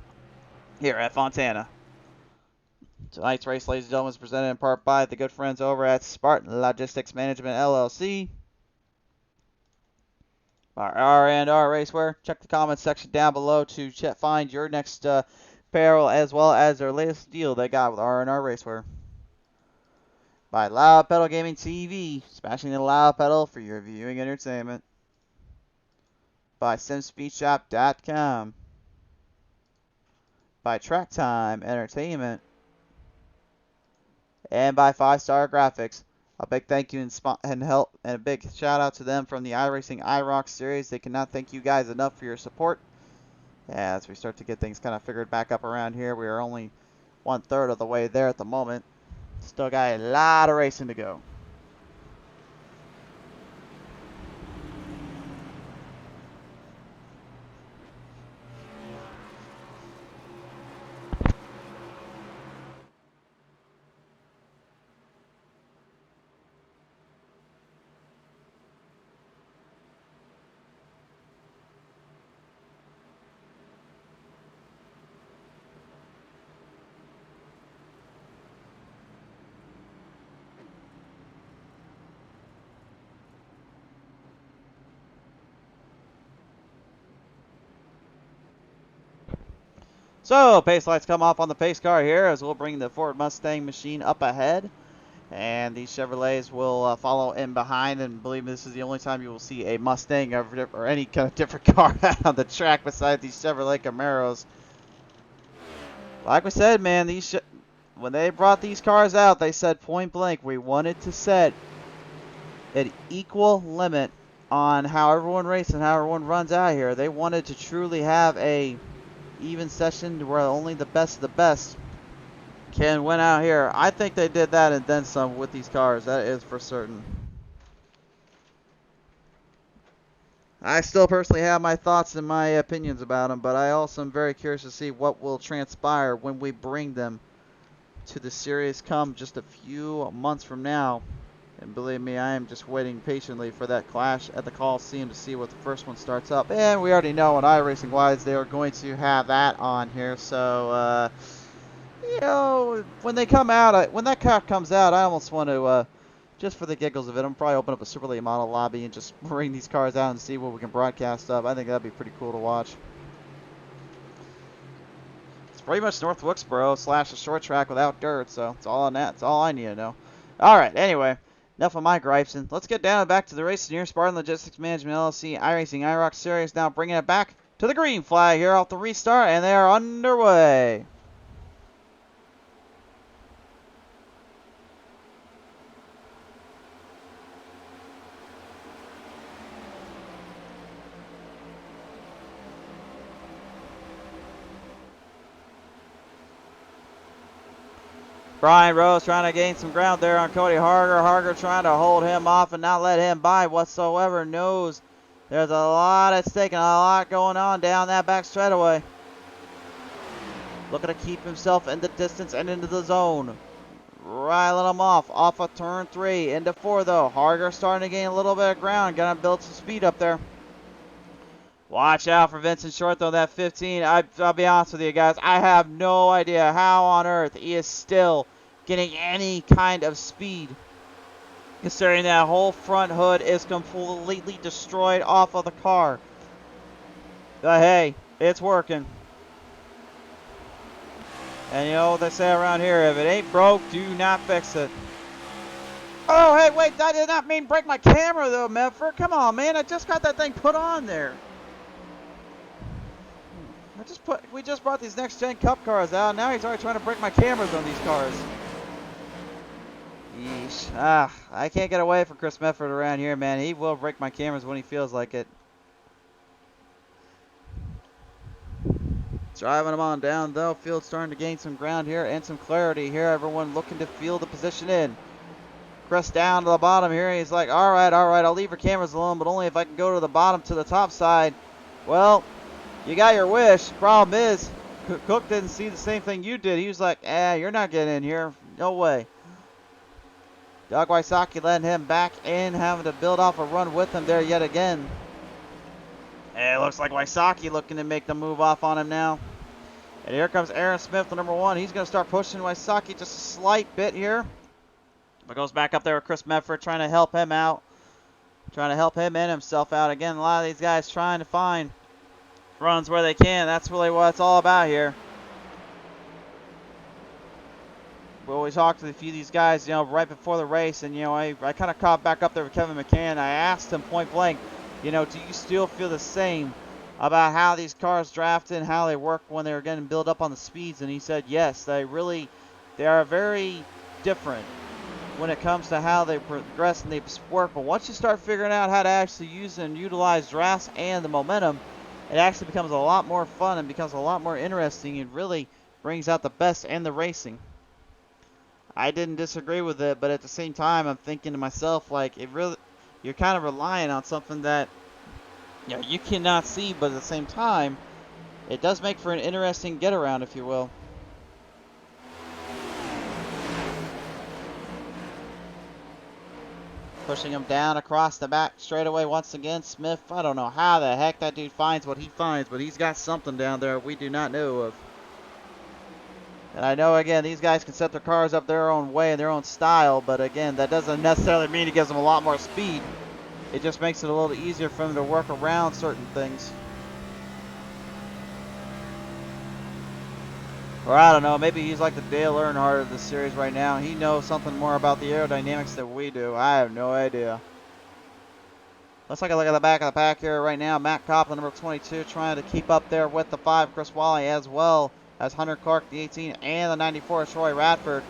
here at Fontana. Tonight's race, ladies and gentlemen, is presented in part by the good friends over at Spartan Logistics Management LLC. Our R&R Racewear. Check the comments section down below to find your next apparel, as well as their latest deal they got with R&R Racewear. By Loud Pedal Gaming TV, smashing the loud pedal for your viewing entertainment. By SimSpeedShop.com. By Track Time Entertainment. And by 5-Star Graphics. A big thank you and help and a big shout out to them from the iRacing IROC series. They cannot thank you guys enough for your support. as we start to get things kind of figured back up around here. We are only 1/3 of the way there at the moment. Still got a lot of racing to go. So, pace lights come off on the pace car here as we'll bring the Ford Mustang machine up ahead. And these Chevrolets will follow in behind. And believe me, this is the only time you will see a Mustang or any kind of different car out on the track besides these Chevrolet Camaros. Like we said, man, when they brought these cars out, they said point blank, we wanted to set an equal limit on how everyone races and how everyone runs out here. They wanted to truly have a even session where only the best of the best can win out here. I think they did that and then some with these cars. That is for certain. I still personally have my thoughts and my opinions about them, but I also am very curious to see what will transpire when we bring them to the series come just a few months from now. And believe me, I am just waiting patiently for that clash at the Coliseum to see what the first one starts up. And we already know on iRacing wise they are going to have that on here. So, you know, when they come out, when that car comes out, I almost want to, just for the giggles of it, I'm probably open up a Super Late Model lobby and just bring these cars out and see what we can broadcast up. I think that'd be pretty cool to watch. It's pretty much North Wilkesboro / a short track without dirt, so it's all on that. It's all I need to know. All right, anyway. Enough of my gripes, and let's get down and back to the racing here. Spartan Logistics Management LLC iRacing IROC Series now bringing it back to the green flag here off the restart, and they are underway. Brian Rose trying to gain some ground there on Cody Harger. Harger trying to hold him off and not let him by whatsoever. Knows there's a lot at stake and a lot going on down that back straightaway. Looking to keep himself in the distance and into the zone. Riling him off of turn 3. Into 4 though. Harger starting to gain a little bit of ground. Gonna build some speed up there. Watch out for Vincent Short though, that 15. I'll be honest with you guys. I have no idea how on earth he is still getting any kind of speed, considering that whole front hood is completely destroyed off of the car. But hey, it's working. And you know what they say around here, if it ain't broke, do not fix it. Oh, hey, wait, that did not mean break my camera though, Medford. Come on, man, I just got that thing put on there. We just brought these next gen cup cars out. Now he's already trying to break my cameras on these cars. Yeesh. I can't get away from Chris Medford around here, man. He will break my cameras when he feels like it. Driving them on down though. Field's starting to gain some ground here and some clarity here. Everyone looking to feel the position in. Chris down to the bottom here. He's like, all right, I'll leave your cameras alone, but only if I can go to the bottom to the top side. Well, you got your wish. Problem is, Cook didn't see the same thing you did. He was like, you're not getting in here. No way. Doug Wysocki letting him back in, having to build off a run with him there yet again. And it looks like Wysocki looking to make the move off on him now. And here comes Aaron Smith, the number 1. He's going to start pushing Wysocki just a slight bit here. But goes back up there with Chris Medford, trying to help him out. Trying to help him and himself out. Again, a lot of these guys trying to find runs where they can. That's really what it's all about here. We always talk to a few of these guys, you know, right before the race, and, you know, I kind of caught back up there with Kevin McCann. I asked him point blank, you know, do you still feel the same about how these cars draft and how they work when they're getting built up on the speeds? And he said, yes, they are very different when it comes to how they progress and they work. But once you start figuring out how to actually use and utilize drafts and the momentum, it actually becomes a lot more fun and becomes a lot more interesting and really brings out the best in the racing. I didn't disagree with it, but at the same time, I'm thinking to myself, like, it really, you're kind of relying on something that, you know, you cannot see, but at the same time, it does make for an interesting get around, if you will. Pushing him down across the back straightaway once again. Smith, I don't know how the heck that dude finds what he finds, but he's got something down there we do not know of. And I know, again, these guys can set their cars up their own way and their own style, but again, that doesn't necessarily mean it gives them a lot more speed. It just makes it a little easier for them to work around certain things. Or I don't know, maybe he's like the Dale Earnhardt of the series right now. He knows something more about the aerodynamics than we do. I have no idea. Let's take a look at the back of the pack here right now. Matt Copland, number 22, trying to keep up there with the 5, Chris Wally, as well as Hunter Clark, the 18, and the 94, Troy Radford.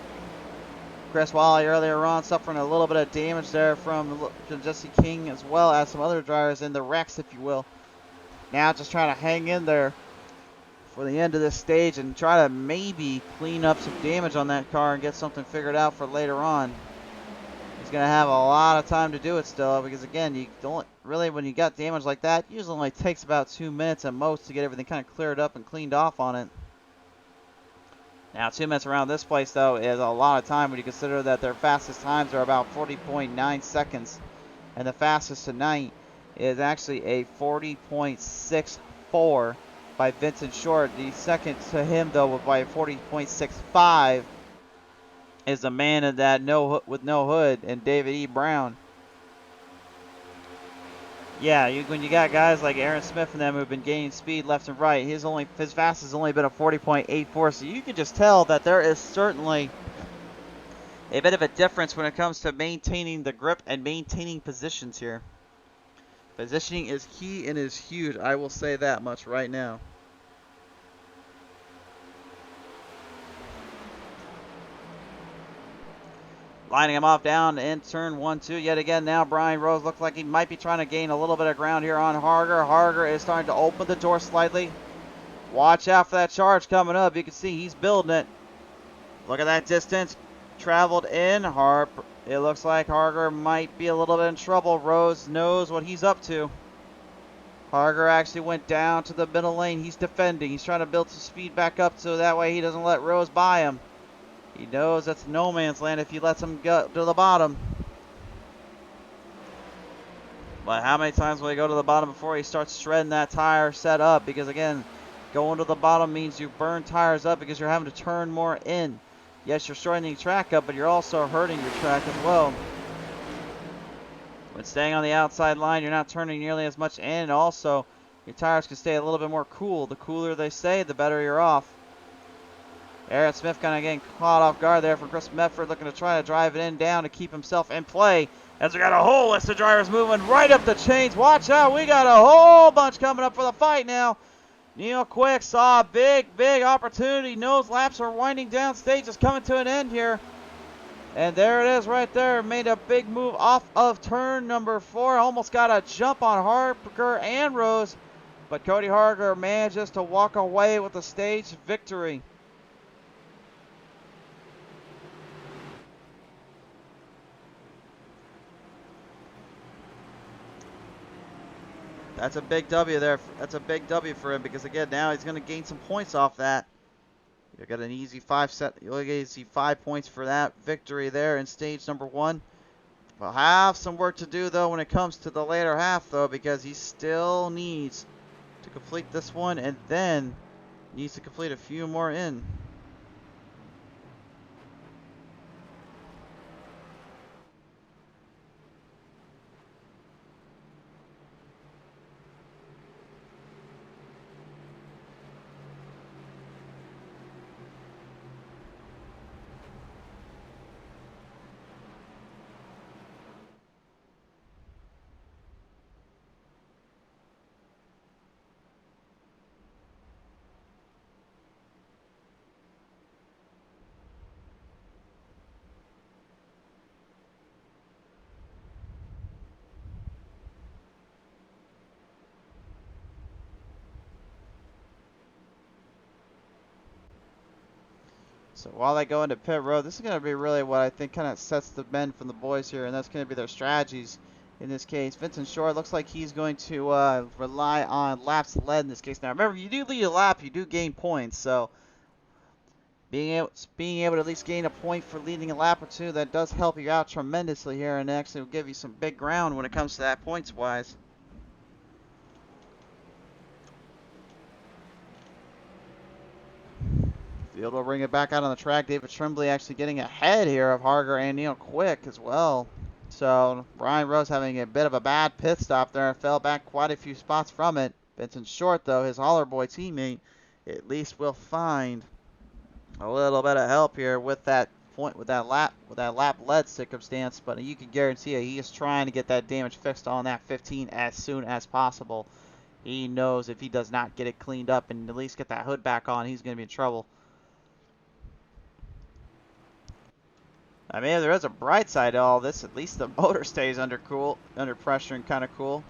Chris Wally earlier on suffering a little bit of damage there from Jesse King, as well as some other drivers in the wrecks, if you will. Now just trying to hang in there for the end of this stage and try to maybe clean up some damage on that car and get something figured out for later on. He's going to have a lot of time to do it still, because again, you don't really, when you got damage like that, it usually only takes about 2 minutes at most to get everything kind of cleared up and cleaned off on it. Now 2 minutes around this place though is a lot of time when you consider that their fastest times are about 40.9 seconds, and the fastest tonight is actually a 40.64 by Vincent Short. The second to him though by 40.65 is the man in that with no hood, and David E. Brown. Yeah, when you got guys like Aaron Smith and them who've been gaining speed left and right, his fastest has only been a 40.84, so you can just tell that there is certainly a bit of a difference when it comes to maintaining the grip and maintaining positions here. Positioning is key and is huge, I will say that much right now. Lining him off down in turn 1-2 yet again. Now Brian Rose looks like he might be trying to gain a little bit of ground here on Harger. Harger is starting to open the door slightly. Watch out for that charge coming up. You can see he's building it. Look at that distance traveled in. It looks like Harger might be a little bit in trouble. Rose knows what he's up to. Harger actually went down to the middle lane. He's defending. He's trying to build some speed back up so that way he doesn't let Rose by him. He knows that's no man's land if he lets him go to the bottom. But how many times will he go to the bottom before he starts shredding that tire set up? Because again, going to the bottom means you burn tires up because you're having to turn more in. Yes, you're shortening track up, but you're also hurting your track as well. When staying on the outside line, you're not turning nearly as much in. Also, your tires can stay a little bit more cool. The cooler they stay, the better you're off. Aaron Smith kind of getting caught off guard there from Chris Medford, looking to try to drive it in down to keep himself in play. As we got a whole list of drivers moving right up the chains. Watch out, we got a whole bunch coming up for the fight now. Neil Quick saw a big opportunity. Nose laps are winding down. Stage is coming to an end here. And there it is right there. Made a big move off of turn number 4. Almost got a jump on Harger and Rose. But Cody Harger manages to walk away with a stage victory. That's a big W there. That's a big W for him because again now he's going to gain some points off that. You got an easy 5 points for that victory there in stage number 1. We'll have some work to do though when it comes to the later half though, because he still needs to complete this one and then needs to complete a few more in. So while they go into pit road, this is going to be really what I think kind of sets the bend from the boys here, and that's going to be their strategies in this case. Vincent Short looks like he's going to rely on laps led in this case. Now remember, you do lead a lap, you do gain points, so being able to at least gain a point for leading a lap or two, that does help you out tremendously here, and actually will give you some big ground when it comes to that points-wise. Field will bring it back out on the track. David Tremblay actually getting ahead here of Harger and Neil Quick as well. So Brian Rose having a bit of a bad pit stop there and fell back quite a few spots from it. Vincent Short, though, his Holler Boy teammate, at least will find a little bit of help here with that lap led circumstance. But you can guarantee you, he is trying to get that damage fixed on that 15 as soon as possible. He knows if he does not get it cleaned up and at least get that hood back on, he's going to be in trouble. I mean, if there is a bright side to all this, at least the motor stays under pressure and kind of cool.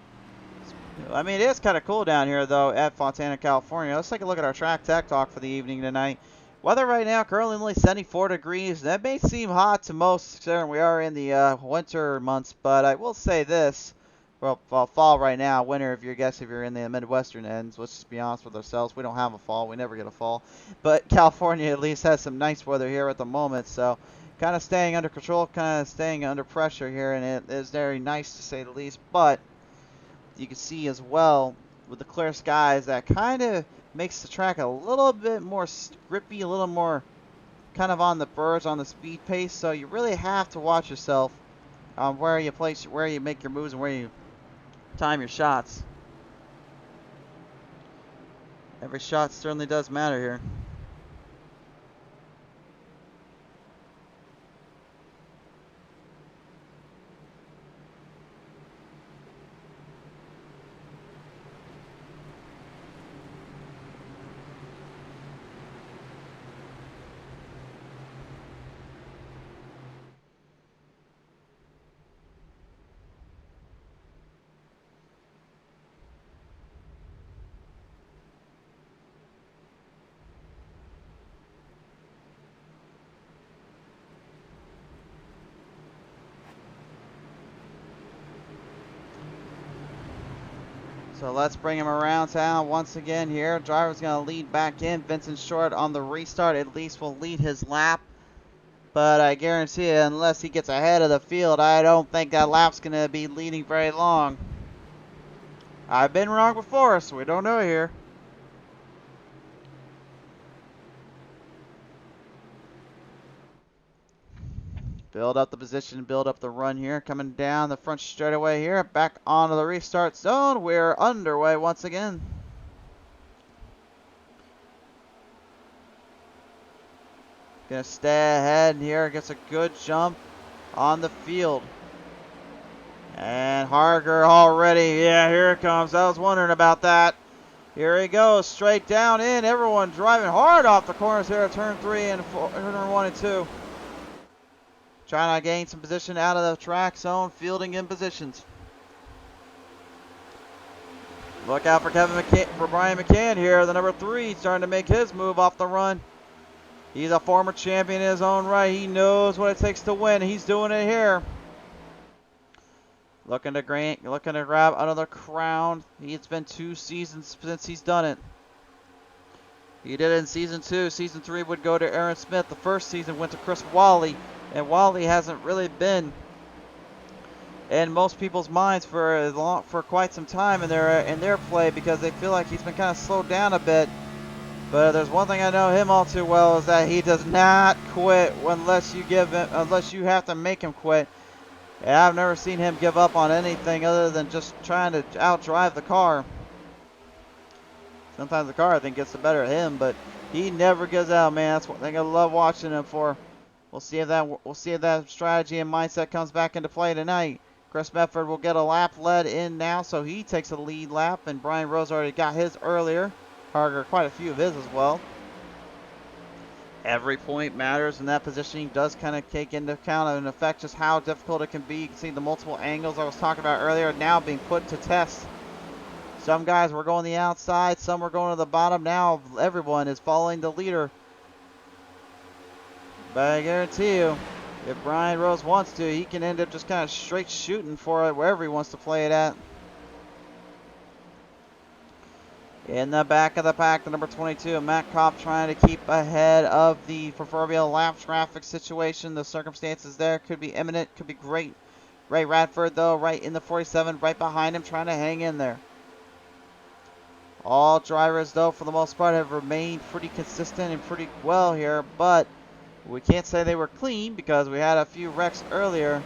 I mean, it is kind of cool down here, though, at Fontana, California. Let's take a look at our track tech talk for the evening tonight. Weather right now currently only 74 degrees. That may seem hot to most, considering we are in the winter months, but I will say this. Well, fall right now, winter if you're in the Midwestern ends. Let's just be honest with ourselves. We don't have a fall. We never get a fall. But California at least has some nice weather here at the moment, so kind of staying under control, kind of staying under pressure here, and it is very nice to say the least. But you can see as well with the clear skies that kind of makes the track a little bit more grippy, a little more kind of on the verge, on the speed pace. So you really have to watch yourself on where you make your moves and where you time your shots. Every shot certainly does matter here. So let's bring him around town once again here. Driver's going to lead back in. Vincent Short on the restart at least will lead his lap. But I guarantee you, unless he gets ahead of the field, I don't think that lap's going to be leading very long. I've been wrong before, so we don't know here. Build up the position, build up the run here. Coming down the front straightaway here. Back onto the restart zone. We're underway once again. Gonna stay ahead here. Gets a good jump on the field. And Harger already. Yeah, here it comes. I was wondering about that. Here he goes. Straight down in. Everyone driving hard off the corners here at turn 3 and turn 1 and 2. Trying to gain some position out of the track zone, fielding in positions. Look out for Brian McCann here, the number 3, starting to make his move off the run. He's a former champion in his own right. He knows what it takes to win. He's doing it here. Looking to grab another crown. It's been 2 seasons since he's done it. He did it in season 2. Season 3 would go to Aaron Smith. The first season went to Chris Wally. And Wally hasn't really been in most people's minds for quite some time in their play, because they feel like he's been kind of slowed down a bit. But there's one thing I know him all too well, is that he does not quit unless you have to make him quit. And I've never seen him give up on anything other than just trying to outdrive the car. Sometimes the car, I think, gets the better of him, but he never gives out, man. That's one thing I love watching him for. We'll see if that strategy and mindset comes back into play tonight. Chris Medford will get a lap led in now, so he takes a lead lap, and Brian Rose already got his earlier. Harger, quite a few of his as well. Every point matters, and that positioning does kind of take into account and affect just how difficult it can be. You can see the multiple angles I was talking about earlier now being put to test. Some guys were going the outside, some were going to the bottom. Now everyone is following the leader. Chris But I guarantee you, if Brian Rose wants to, he can end up just kind of straight shooting for it wherever he wants to play it at. In the back of the pack, the number 22, Matt Kopp trying to keep ahead of the proverbial lap traffic situation. The circumstances there could be imminent, could be great. Ray Radford, though, right in the 47, right behind him, trying to hang in there. All drivers, though, for the most part, have remained pretty consistent and pretty well here, but we can't say they were clean because we had a few wrecks earlier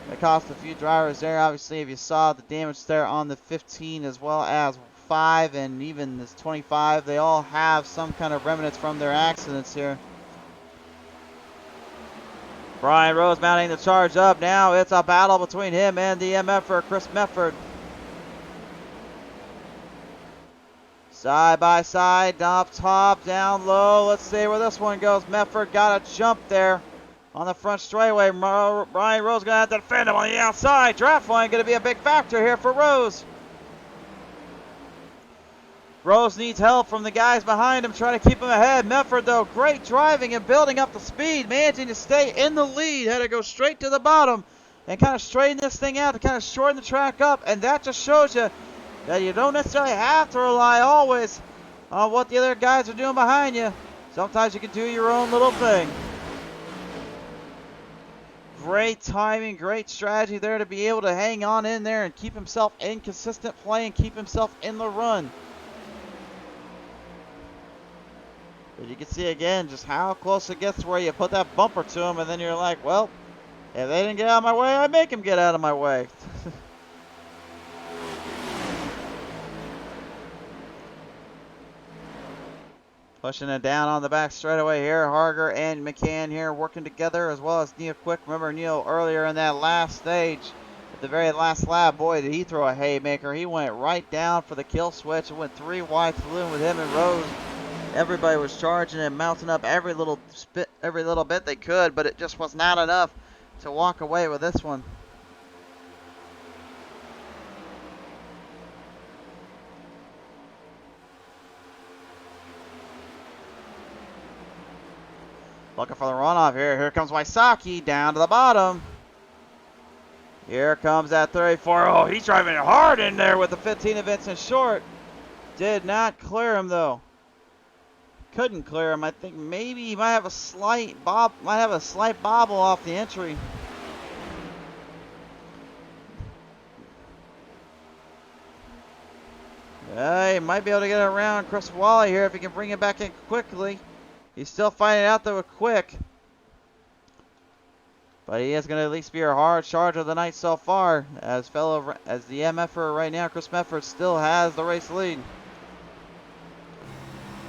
that cost a few drivers there. Obviously, if you saw the damage there on the 15 as well as 5 and even this 25, they all have some kind of remnants from their accidents here. Brian Rose mounting the charge up. Now it's a battle between him and the MFer, Chris Mefford. Side by side, up top, down low. Let's see where this one goes. Mefford got a jump there on the front straightaway. Brian Rose going to have to defend him on the outside. Draft line going to be a big factor here for Rose. Rose needs help from the guys behind him, trying to keep him ahead. Mefford, though, great driving and building up the speed, managing to stay in the lead. Had to go straight to the bottom and kind of straighten this thing out to kind of shorten the track up. And that just shows you that you don't necessarily have to rely always on what the other guys are doing behind you. Sometimes you can do your own little thing. Great timing, great strategy there to be able to hang on in there and keep himself in consistent play and keep himself in the run. But you can see again just how close it gets to where you put that bumper to him and then you're like, well, if they didn't get out of my way, I make him get out of my way. Pushing it down on the back straightaway here. Harger and McCann here working together, as well as Neil Quick. Remember Neil earlier in that last stage, at the very last lap, boy, did he throw a haymaker. He went right down for the kill switch. It went 3 wide saloon with him and Rose. Everybody was charging and mounting up every little bit they could, but it just was not enough to walk away with this one. Looking for the runoff here. Here comes Wysocki down to the bottom. Here comes that 34. Oh, he's driving hard in there with the 15 of Vincent Short. Did not clear him though. Couldn't clear him. I think maybe he might have a slight bobble off the entry. He might be able to get it around Chris Wally here if he can bring it back in quickly. He's still fighting out there with Quick. But he is going to at least be our hard charge of the night so far. As the MFer right now, Chris Mefford still has the race lead.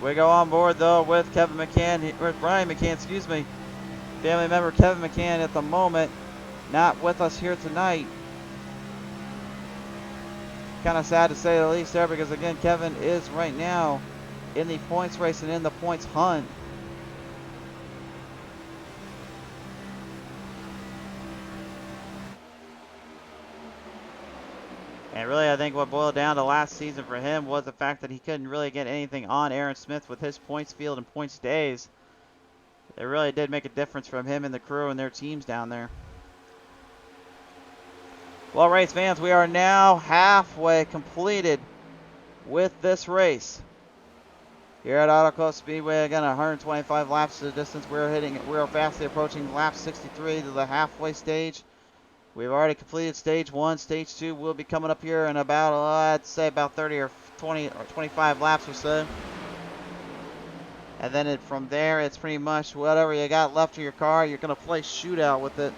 We go on board though with Kevin McCann, with Brian McCann, excuse me. Family member Kevin McCann at the moment, not with us here tonight. Kind of sad to say the least there, because again, Kevin is right now in the points race and in the points hunt. And really, I think what boiled down to last season for him was the fact that he couldn't really get anything on Aaron Smith with his points field and points days. It really did make a difference from him and the crew and their teams down there. Well, race fans, we are now halfway completed with this race. Here at Auto Club Speedway, again, 125 laps to the distance. We're fastly approaching lap 63 to the halfway stage. We've already completed stage 1. Stage 2 will be coming up here in about, I'd say about 30 or 20 or 25 laps or so. And then from there, it's pretty much whatever you got left of your car, you're going to play shootout with it.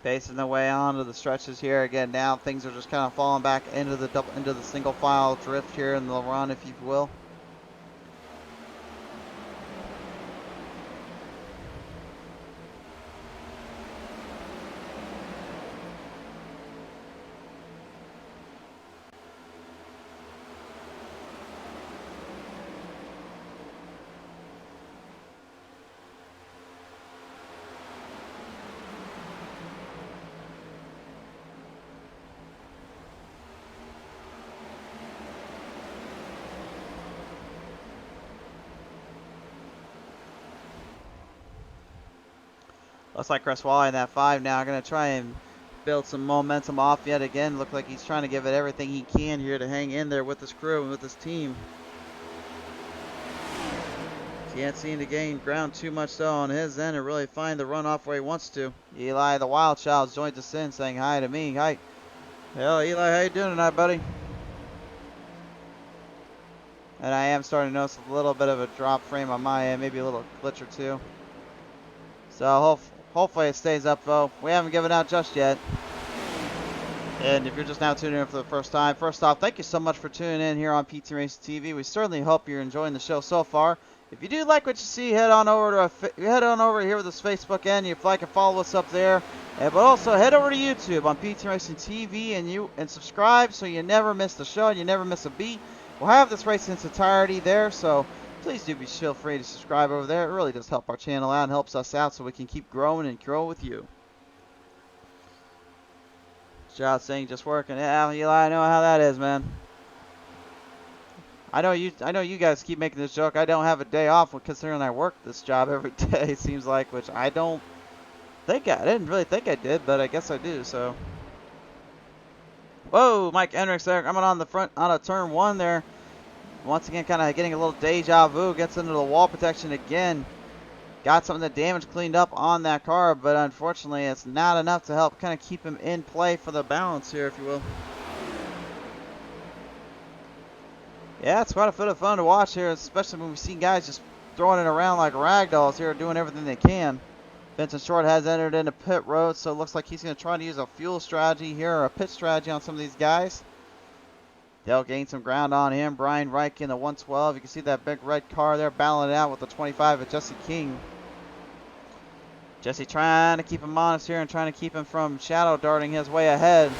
Pacing the way onto the stretches here. Again, now things are just kind of falling back into the single file drift here in the run, if you will. Looks like Chris Wally in that 5 now. Going to try and build some momentum off yet again. Look like he's trying to give it everything he can here to hang in there with his crew and with his team. Can't seem to gain ground too much though on his end and really find the runoff where he wants to. Eli the Wild Child joins us in saying hi to me. Hi. Hello Eli, how you doing tonight, buddy? And I am starting to notice a little bit of a drop frame on my end, maybe a little glitch or two. So hopefully it stays up though. We haven't given out just yet. And if you're just now tuning in for the first time, first off, thank you so much for tuning in here on PT Racing TV. We certainly hope you're enjoying the show so far. If you do like what you see, head on over here with this Facebook end. You like and follow us up there, but also head over to YouTube on PT Racing TV and subscribe so you never miss the show and you never miss a beat. We'll have this race in its entirety there, so please do feel free to subscribe over there. It really does help our channel out and helps us out so we can keep growing and grow with you. Shout saying just working. Yeah, Eli, I know how that is, man. I know you guys keep making this joke. I don't have a day off considering I work this job every day, it seems like, which I didn't really think I did, but I guess I do, so. Whoa, Mike Hendricks there coming on the front out of turn 1 there. Once again, kind of getting a little deja vu, gets into the wall protection again. Got some of the damage cleaned up on that car, but unfortunately it's not enough to help kind of keep him in play for the balance here, if you will. Yeah, it's quite a bit of fun to watch here, especially when we see guys just throwing it around like ragdolls here, doing everything they can. Vincent Short has entered into pit road, so it looks like he's going to try to use a fuel strategy here, or a pit strategy on some of these guys. They'll gain some ground on him. Brian Reich in the 112. You can see that big red car there battling it out with the 25 of Jesse King. Jesse trying to keep him honest here and trying to keep him from shadow darting his way ahead.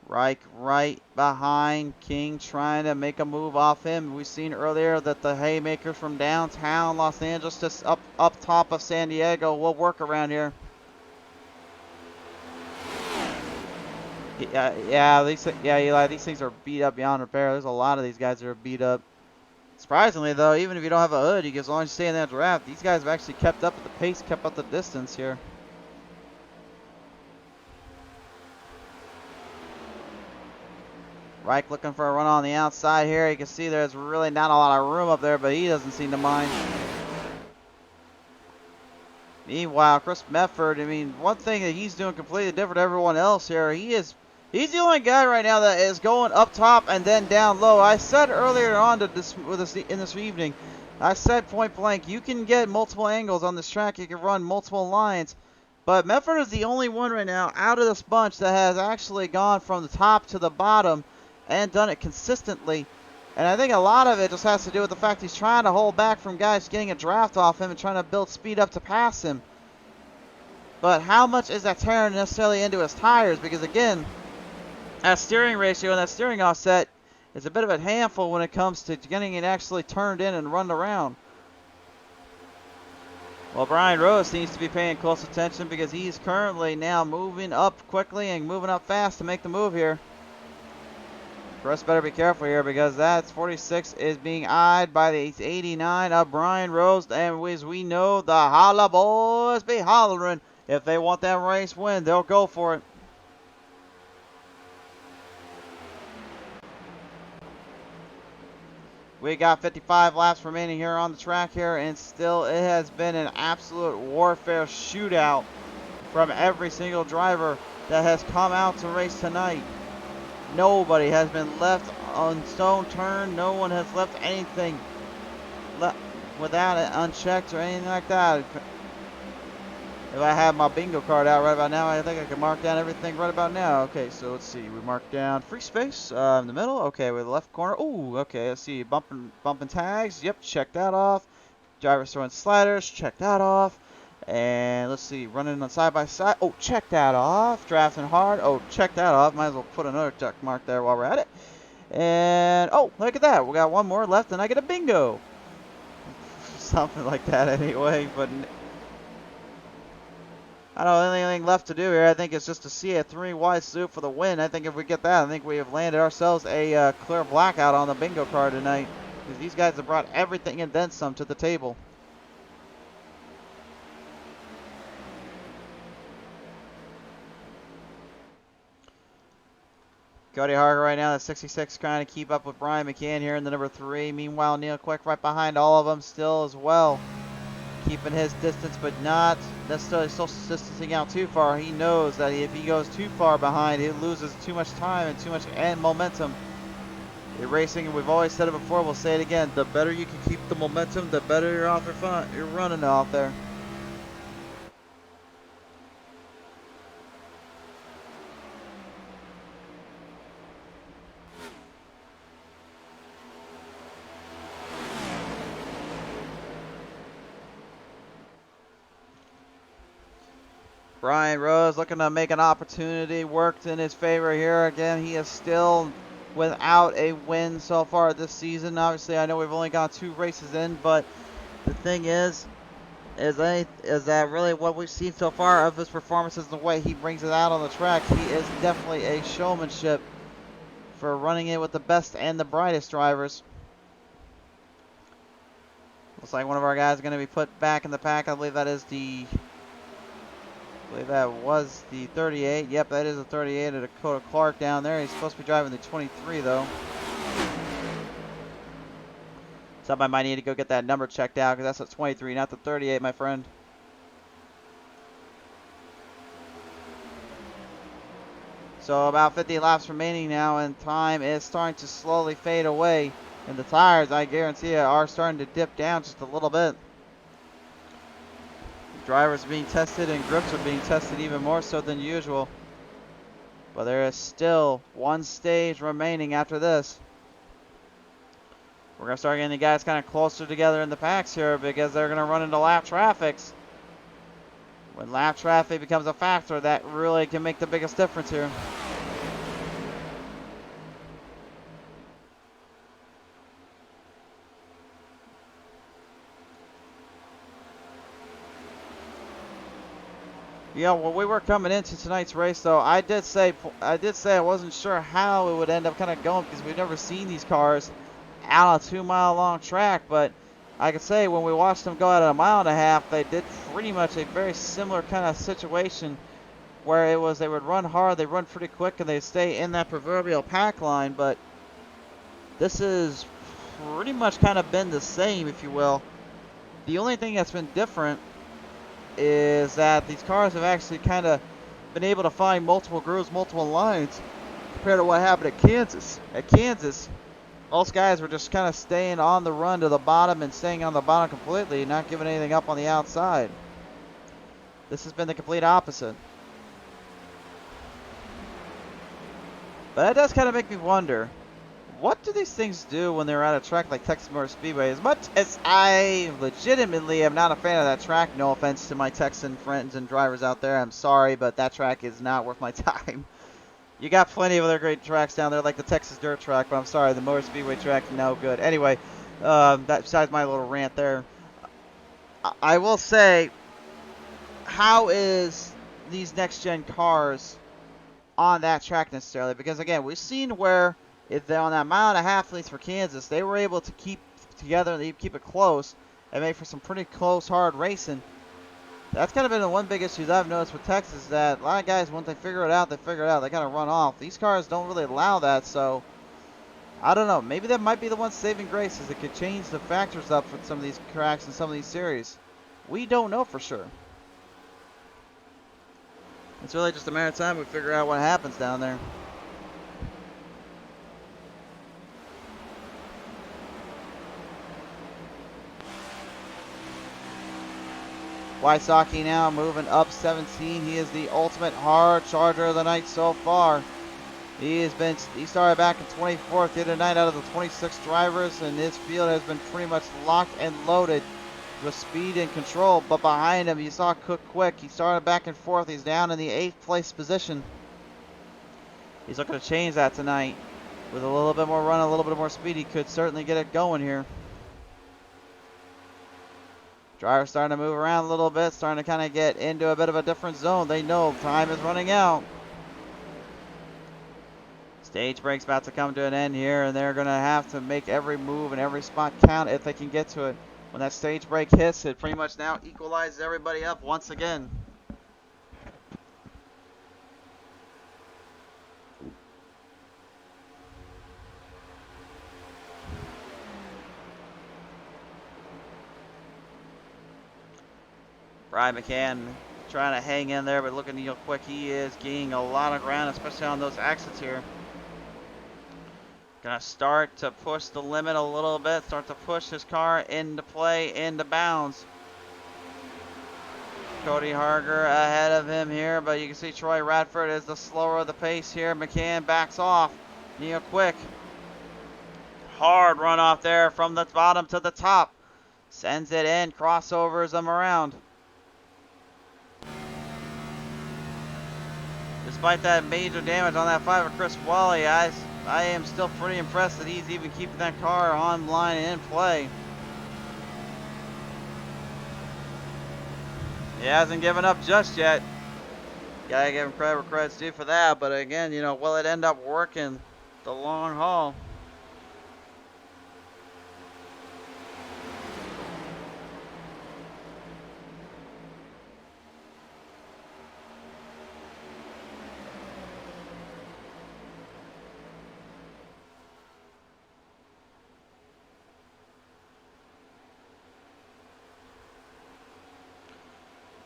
Reich right behind King, trying to make a move off him. We've seen earlier that the haymakers from downtown Los Angeles, just up top of San Diego, will work around here. Yeah, Eli, these things are beat up beyond repair. There's a lot of these guys that are beat up. Surprisingly, though, even if you don't have a hood, as long as you stay in that draft, these guys have actually kept up with the pace, kept up the distance here. Reich looking for a run on the outside here. You can see there's really not a lot of room up there, but he doesn't seem to mind. Meanwhile, Chris Medford, I mean, one thing that he's doing completely different to everyone else here, he's the only guy right now that is going up top and then down low. I said earlier on in this evening, I said point blank, you can get multiple angles on this track. You can run multiple lines. But Medford is the only one right now out of this bunch that has actually gone from the top to the bottom and done it consistently. And I think a lot of it just has to do with the fact he's trying to hold back from guys getting a draft off him and trying to build speed up to pass him. But how much is that tearing necessarily into his tires? Because again, that steering ratio and that steering offset is a bit of a handful when it comes to getting it actually turned in and run around. Well, Brian Rose seems to be paying close attention because he's currently now moving up quickly and moving up fast to make the move here. Chris better be careful here because that 46 is being eyed by the 89 of Brian Rose. And as we know, the Holla boys be hollering. If they want that race win, they'll go for it. We got 55 laps remaining here on the track here, and still it has been an absolute warfare shootout from every single driver that has come out to race tonight. Nobody has been left on stone turned. No one has left anything without it unchecked or anything like that. If I have my bingo card out right about now, I think I can mark down everything right about now. Okay, so let's see. We marked down free space in the middle. Okay, with the left corner. Ooh, okay. Let's see. Bumping tags. Yep, check that off. Driver's throwing sliders. Check that off. And let's see. Running on side by side. Oh, check that off. Drafting hard. Oh, check that off. Might as well put another check mark there while we're at it. And oh, look at that. We got one more left, and I get a bingo. Something like that, anyway. But I don't have anything left to do here. I think it's just to see a 3-wide soup for the win. I think if we get that, I think we have landed ourselves a clear blackout on the bingo card tonight. because these guys have brought everything and then some to the table. Cody Harger right now at 66 trying to keep up with Brian McCann here in the number 3. Meanwhile, Neil Quick right behind all of them still as well. Keeping his distance, but not necessarily social distancing out too far. He knows that if he goes too far behind, he loses too much time and too much momentum. In racing, we've always said it before, we'll say it again, the better you can keep the momentum, the better you're off your front. You're running off there. Brian Rose looking to make an opportunity, worked in his favor here. Again, he is still without a win so far this season. Obviously, I know we've only got 2 races in, but the thing is that really what we've seen so far of his performances and the way he brings it out on the track, he is definitely a showmanship for running it with the best and the brightest drivers. Looks like one of our guys is going to be put back in the pack. I believe that was the 38. Yep, that is the 38 of Dakota Clark down there. He's supposed to be driving the 23 though. Somebody might need to go get that number checked out because that's the 23, not the 38, my friend. So about 50 laps remaining now, and time is starting to slowly fade away. And the tires, I guarantee you, are starting to dip down just a little bit. Drivers are being tested and grips are being tested even more so than usual. But there is still 1 stage remaining after this. We're going to start getting the guys kind of closer together in the packs here because they're going to run into lap traffics. When lap traffic becomes a factor, that really can make the biggest difference here. Yeah, when we were coming into tonight's race, though, I did say I wasn't sure how it would end up kind of going because we've never seen these cars out on a 2-mile-long track. But I could say when we watched them go out at 1.5 miles, they did pretty much a very similar kind of situation where it was they would run hard, they run pretty quick, and they stay in that proverbial pack line. But this has pretty much kind of been the same, if you will. The only thing that's been different is that these cars have actually kind of been able to find multiple grooves, multiple lines, compared to what happened at Kansas. At Kansas, most guys were just kind of staying on the run to the bottom and staying on the bottom completely, not giving anything up on the outside. This has been the complete opposite. But that does kind of make me wonder, what do these things do when they're at a track like Texas Motor Speedway? As much as I legitimately am not a fan of that track, no offense to my Texan friends and drivers out there, I'm sorry, but that track is not worth my time. You got plenty of other great tracks down there, like the Texas Dirt track, but I'm sorry, the Motor Speedway track, no good. Anyway, that besides my little rant there, I will say, how is these next-gen cars on that track necessarily? Because again, we've seen where if they're on that 1.5 mile, at least for Kansas, they were able to keep together and keep it close and make for some pretty close, hard racing. That's kind of been the one big issue that I've noticed with Texas, that a lot of guys, once they figure it out, they figure it out. They kind of run off. These cars don't really allow that, so I don't know. Maybe that might be the one saving grace, is it could change the factors up for some of these tracks and some of these series. We don't know for sure. It's really just a matter of time we figure out what happens down there. Wysocki now moving up 17. He is the ultimate hard charger of the night so far. He started back in 24th the other night out of the 26 drivers, and his field has been pretty much locked and loaded with speed and control. But behind him, you saw Cook Quick. He started back in 4th. He's down in the 8th place position. He's looking to change that tonight. With a little bit more run, a little bit more speed, he could certainly get it going here. Drivers starting to move around a little bit, starting to kind of get into a bit of a different zone. They know time is running out. Stage break's about to come to an end here, and they're going to have to make every move and every spot count if they can get to it. When that stage break hits, it pretty much now equalizes everybody up once again. Brian McCann trying to hang in there, but look at how quick he is, gaining a lot of ground, especially on those exits here. Gonna start to push the limit a little bit, start to push his car into play, into bounds. Cody Harger ahead of him here, but you can see Troy Radford is the slower of the pace here. McCann backs off. Quick. Hard run off there from the bottom to the top. Sends it in, crossovers them around. Despite that major damage on that 5 of Chris Wally, I am still pretty impressed that he's even keeping that car online and in play. He hasn't given up just yet. Gotta give him credit where credit's due for that, but again, will it end up working the long haul?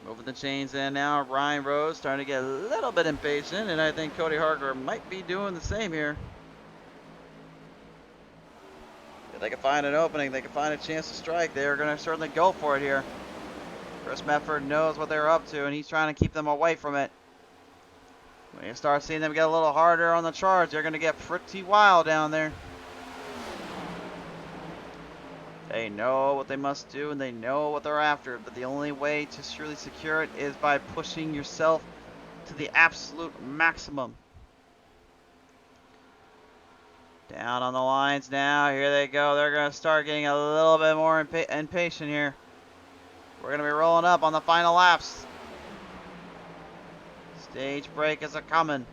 Moving the chains in now. Ryan Rose starting to get a little bit impatient, and I think Cody Harger might be doing the same here. If they can find an opening, they can find a chance to strike, they're going to certainly go for it here. Chris Medford knows what they're up to, and he's trying to keep them away from it. When you start seeing them get a little harder on the charge, they're going to get pretty wild down there. They know what they must do, and they know what they're after, but the only way to truly secure it is by pushing yourself to the absolute maximum. Down on the lines now. Here they go. They're going to start getting a little bit more impatient here. We're going to be rolling up on the final laps. Stage break is a-coming.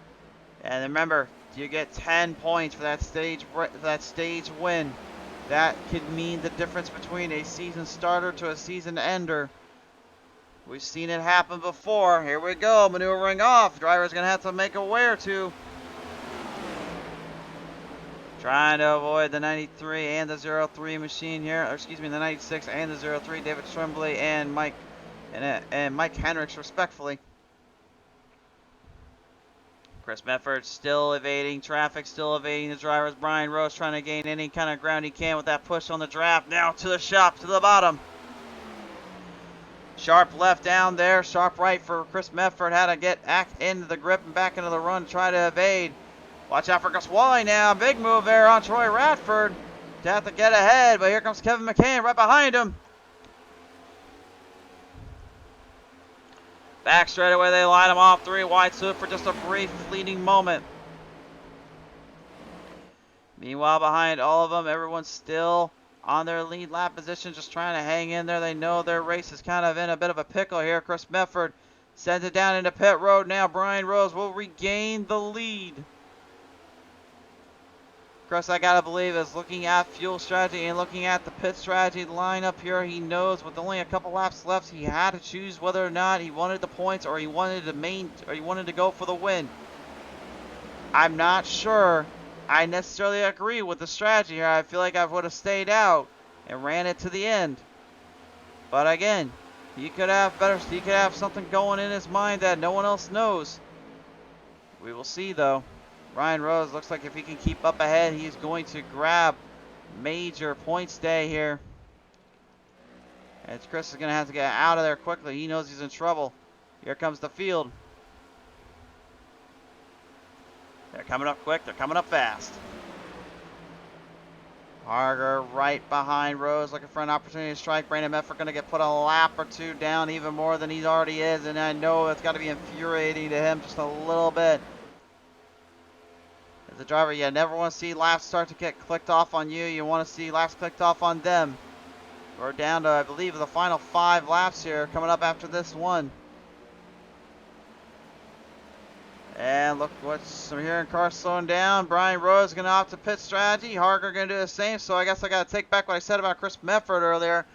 And remember, you get 10 points for that stage win. That could mean the difference between a season starter to a season ender. We've seen it happen before. Here we go, maneuvering off. Driver's going to have to make a way or two. Trying to avoid the 93 and the 03 machine here. Or excuse me, the 96 and the 03. David Tremblay and Mike Henricks, respectfully. Chris Medford still evading traffic, still evading the drivers. Brian Rose trying to gain any kind of ground he can with that push on the draft. Now to the shop, to the bottom. Sharp left down there, sharp right for Chris Medford. Had to get into the grip and back into the run, try to evade. Watch out for Gus Wally now. Big move there on Troy Radford to have to get ahead, but here comes Kevin McCann right behind him. Back straight away, they line him off 3 wide swoop for just a brief fleeting moment. Meanwhile, behind all of them, everyone's still on their lead lap position, just trying to hang in there. They know their race is kind of in a bit of a pickle here. Chris Medford sends it down into pit road now. Brian Rose will regain the lead. Chris, I gotta believe, is looking at fuel strategy and looking at the pit strategy lineup here. He knows with only a couple laps left, he had to choose whether or not he wanted the points or he wanted to go for the win. I'm not sure I necessarily agree with the strategy here. I feel like I would have stayed out and ran it to the end. But again, he could have something going in his mind that no one else knows. We will see though. Ryan Rose looks like if he can keep up ahead, he's going to grab major points day here. And Chris is going to have to get out of there quickly. He knows he's in trouble. Here comes the field. They're coming up quick. They're coming up fast. Harger right behind Rose, looking for an opportunity to strike. Brandon Medford going to get put a lap or two down, even more than he already is. And I know it's got to be infuriating to him just a little bit. As a driver, you never want to see laps start to get clicked off on you. You want to see laps clicked off on them. We're down to, I believe, the final 5 laps here coming up after this one. And look what's here in car slowing down. Brian Rose going to opt to pit strategy. Harger going to do the same. So I guess I got to take back what I said about Chris Mefford earlier.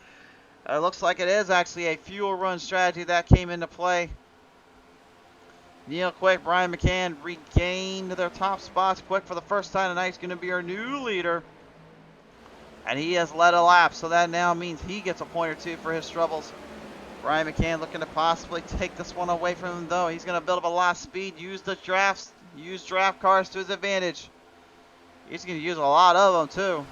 It looks like it is actually a fuel run strategy that came into play. Neil Quick, Brian McCann regained their top spots. Quick for the first time tonight is going to be our new leader. And he has led a lap, so that now means he gets a point or two for his troubles. Brian McCann looking to possibly take this one away from him, though. He's going to build up a lot of speed, use draft cars to his advantage. He's going to use a lot of them, too.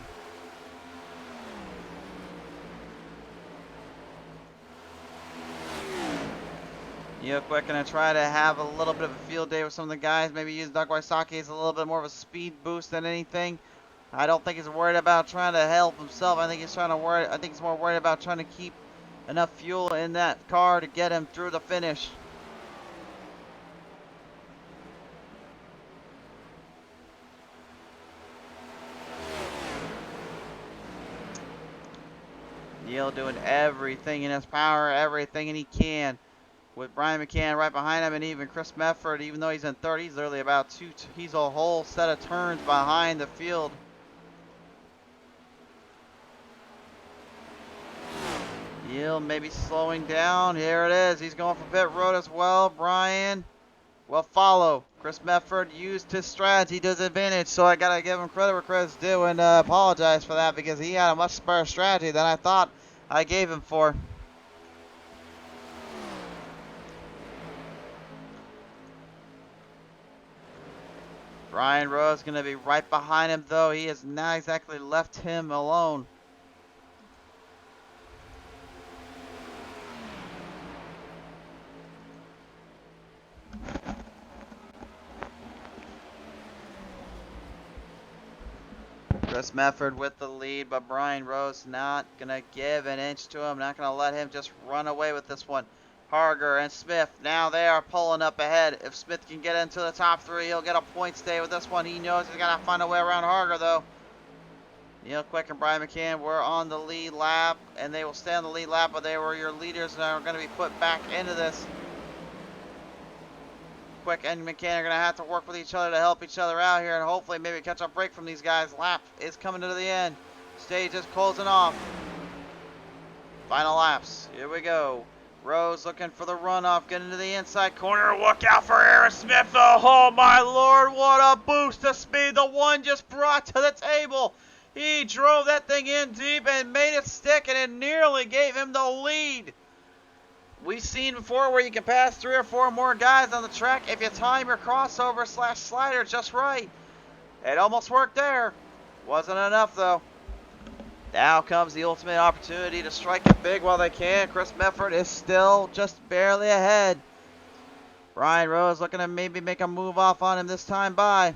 Neil Quick going to try to have a little bit of a field day with some of the guys. Maybe use Doug Wysocki as a little bit more of a speed boost than anything. I don't think he's worried about trying to help himself. I think he's more worried about trying to keep enough fuel in that car to get him through the finish. Neil doing everything in his power, everything he can. With Brian McCann right behind him, and even Chris Mefford, even though he's in third, he's literally about he's a whole set of turns behind the field. Neil maybe slowing down. Here it is. He's going for pit road as well. Brian will follow. Chris Mefford used his strategy to his advantage, so I got to give him credit where credit's due and apologize for that because he had a much better strategy than I thought I gave him for. Brian Rose going to be right behind him, though. He has not exactly left him alone. Chris Mefford with the lead, but Brian Rose not going to give an inch to him. Not going to let him just run away with this one. Harger and Smith, now they are pulling up ahead. If Smith can get into the top three, he'll get a point stay with this one. He knows he's got to find a way around Harger, though. Neil Quick and Brian McCann were on the lead lap, and they will stay on the lead lap, but they were your leaders and are going to be put back into this. Quick and McCann are going to have to work with each other to help each other out here, and hopefully maybe catch a break from these guys. Lap is coming to the end. Stage is closing off. Final laps. Here we go. Rose looking for the runoff, getting to the inside corner. Look out for Aaron Smith. Oh my lord, what a boost of speed the one just brought to the table. He drove that thing in deep and made it stick, and it nearly gave him the lead. We've seen before where you can pass 3 or 4 more guys on the track if you time your crossover / slider just right. It almost worked there. Wasn't enough though. Now comes the ultimate opportunity to strike it big while they can. Chris Mefford is still just barely ahead. Brian Rose looking to maybe make a move off on him this time by.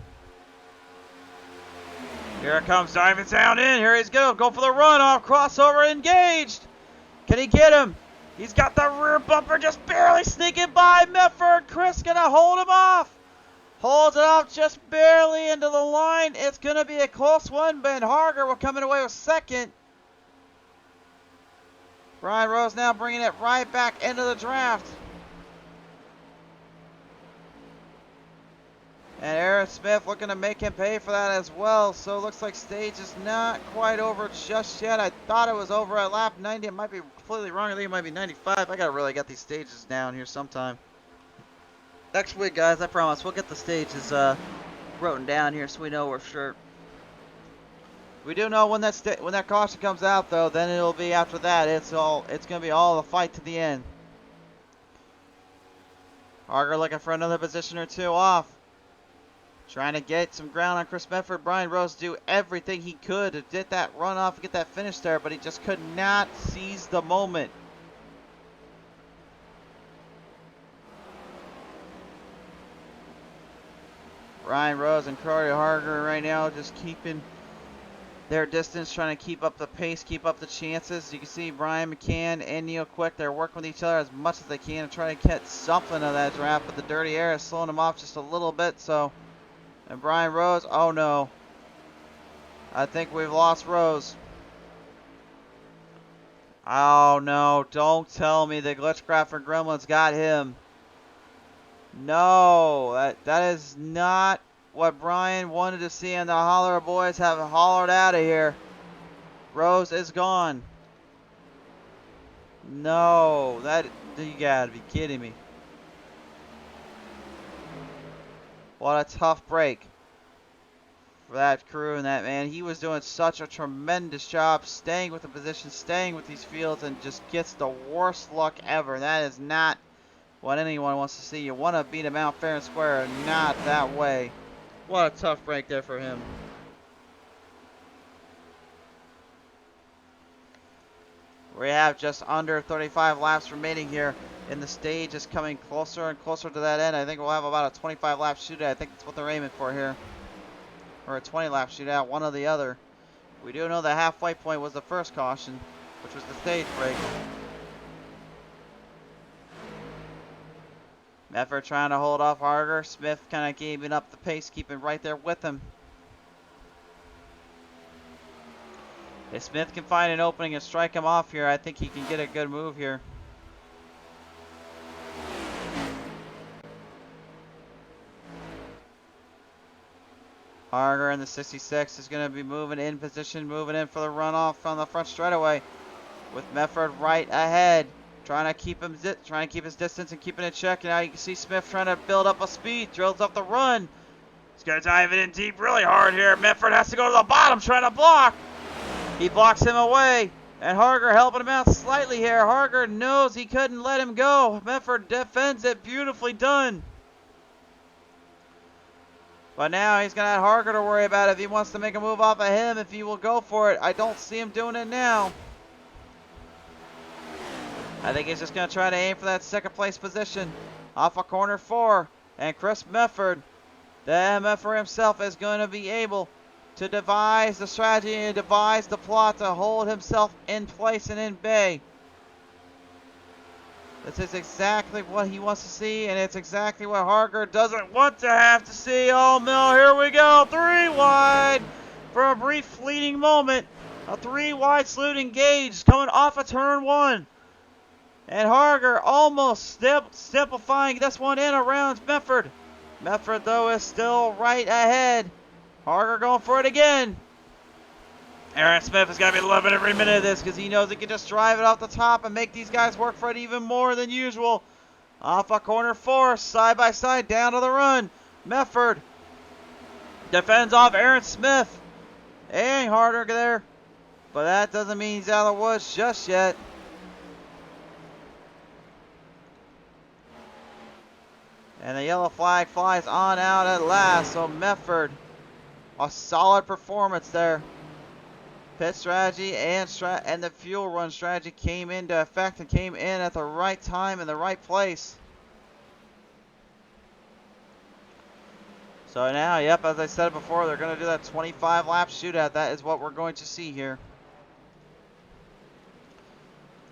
Here it comes, diving down in. Here he's go for the runoff. Crossover engaged. Can he get him? He's got the rear bumper just barely sneaking by Mefford. Chris gonna hold him off. Holds it off just barely into the line. It's going to be a close one. Ben Harger will coming away with second. Brian Rose now bringing it right back into the draft. And Aaron Smith looking to make him pay for that as well. So it looks like stage is not quite over just yet. I thought it was over at lap 90. It might be completely wrong. I think it might be 95. I got to really get these stages down here sometime. Next week, guys, I promise, we'll get the stages written down here so we know we're sure. We do know when that caution comes out, though. Then it'll be after that. It's gonna be all the fight to the end. Harger looking for another position or two off, trying to get some ground on Chris Mefford. Brian Rose do everything he could to get that run off and get that finish there, but he just could not seize the moment. Brian Rose and Corey Harger right now just keeping their distance, trying to keep up the pace, keep up the chances. You can see Brian McCann and Neil Quick, they're working with each other as much as they can to try to get something of that draft, but the dirty air is slowing them off just a little bit. So, and Brian Rose, oh no. I think we've lost Rose. Oh no, don't tell me the Glitchcraft and Gremlins got him. No, that is not what Brian wanted to see, and the Holler boys have hollered out of here. Rose is gone. No, you gotta be kidding me. What a tough break for that crew and that man. He was doing such a tremendous job staying with the position, staying with these fields, and just gets the worst luck ever. That is not what anyone wants to see. You want to beat him out fair and square, not that way. What a tough break there for him. We have just under 35 laps remaining here, and the stage is coming closer and closer to that end. I think we'll have about a 25 lap shootout. I think that's what they're aiming for here. Or a 20 lap shootout, one or the other. We do know the halfway point was the first caution, which was the stage break. Mefford trying to hold off Harger. Smith kind of giving up the pace, keeping right there with him. If Smith can find an opening and strike him off here, I think he can get a good move here. Harger in the 66 is going to be moving in position, moving in for the runoff from the front straightaway, with Mefford right ahead, trying to keep his distance and keeping it in check. And now you can see Smith trying to build up a speed, drills up the run. He's going to dive it in deep really hard here. Mefford has to go to the bottom, trying to block. He blocks him away, and Harger helping him out slightly here. Harger knows he couldn't let him go. Mefford defends it, beautifully done. But now he's going to have Harger to worry about if he wants to make a move off of him, if he will go for it. I don't see him doing it now. I think he's just going to try to aim for that second place position off of corner 4. And Chris Mefford, the MFer himself, is going to be able to devise the strategy and devise the plot to hold himself in place and in bay. This is exactly what he wants to see, and it's exactly what Harger doesn't want to have to see. Oh, no, here we go. 3 wide for a brief fleeting moment. A 3 wide salute engaged coming off of turn 1. And Harger almost simplifying this one in around Mefford. Mefford, though, is still right ahead. Harger going for it again. Aaron Smith has got to be loving every minute of this because he knows he can just drive it off the top and make these guys work for it even more than usual. Off of corner 4, side by side, down to the run. Mefford defends off Aaron Smith. And Harger there. But that doesn't mean he's out of the woods just yet. And the yellow flag flies on out at last. So Mefford, a solid performance there. Pit strategy and the fuel run strategy came into effect and came in at the right time in the right place. So now, yep, as I said before, they're going to do that 25 lap shootout. That is what we're going to see here.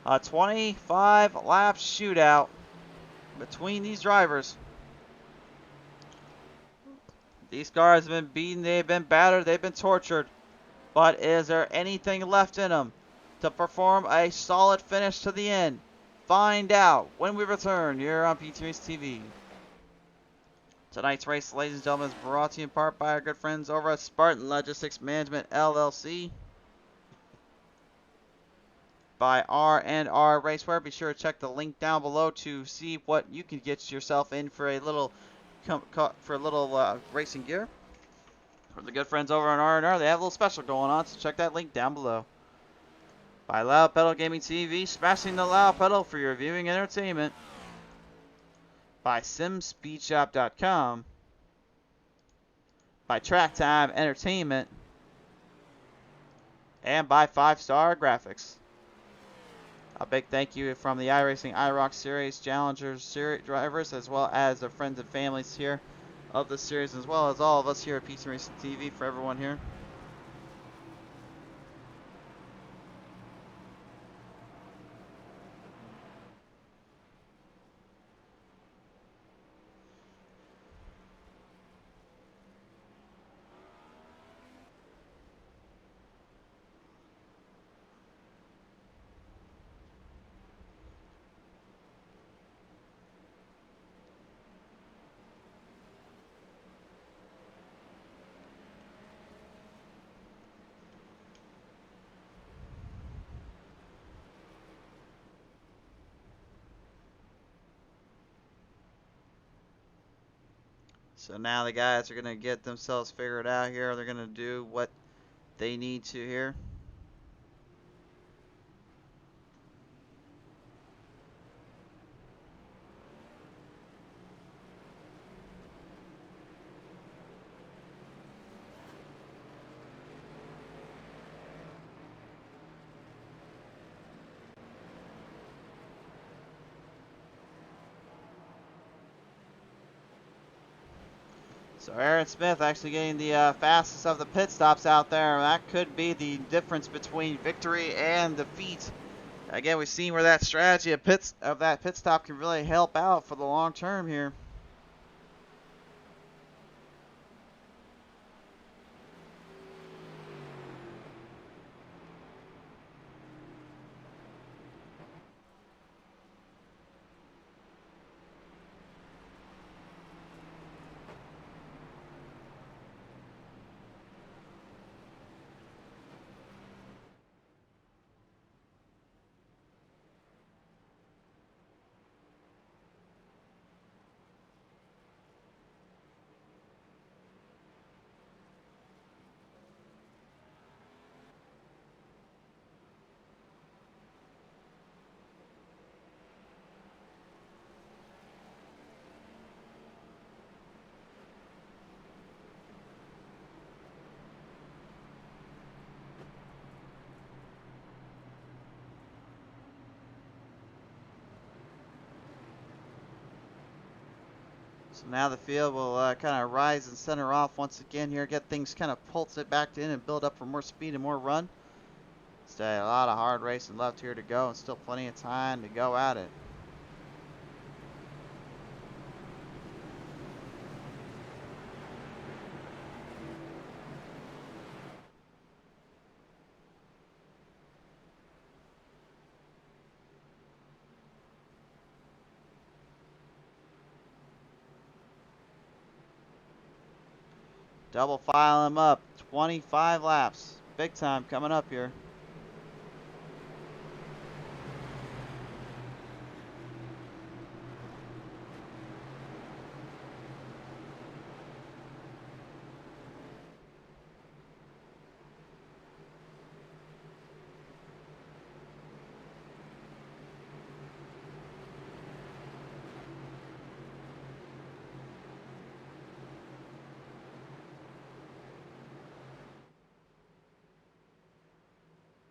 A 25 lap shootout between these drivers. These cars have been beaten, they've been battered, they've been tortured. But is there anything left in them to perform a solid finish to the end? Find out when we return here on PT Race TV. Tonight's race, ladies and gentlemen, is brought to you in part by our good friends over at Spartan Logistics Management LLC. By R&R Racewear. Be sure to check the link down below to see what you can get yourself in for a little racing gear. For the good friends over on R&R, they have a little special going on, so check that link down below. By Loud Pedal Gaming TV, smashing the loud pedal for your viewing entertainment. By SimSpeedShop.com. By Track Time Entertainment. And by 5-Star Graphics. A big thank you from the iRacing IROC Series Challengers Series drivers, as well as their friends and families here of the series, as well as all of us here at PT Racing TV, for everyone here. So now the guys are going to get themselves figured out here. They're going to do what they need to here. So Aaron Smith actually getting the fastest of the pit stops out there. That could be the difference between victory and defeat. Again, we've seen where that strategy of that pit stop can really help out for the long term here. So now the field will kind of rise and center off once again here, get things kind of pulsed back in and build up for more speed and more run. Still a lot of hard racing left here to go and still plenty of time to go at it. Double file him up. 25 laps. Big time coming up here.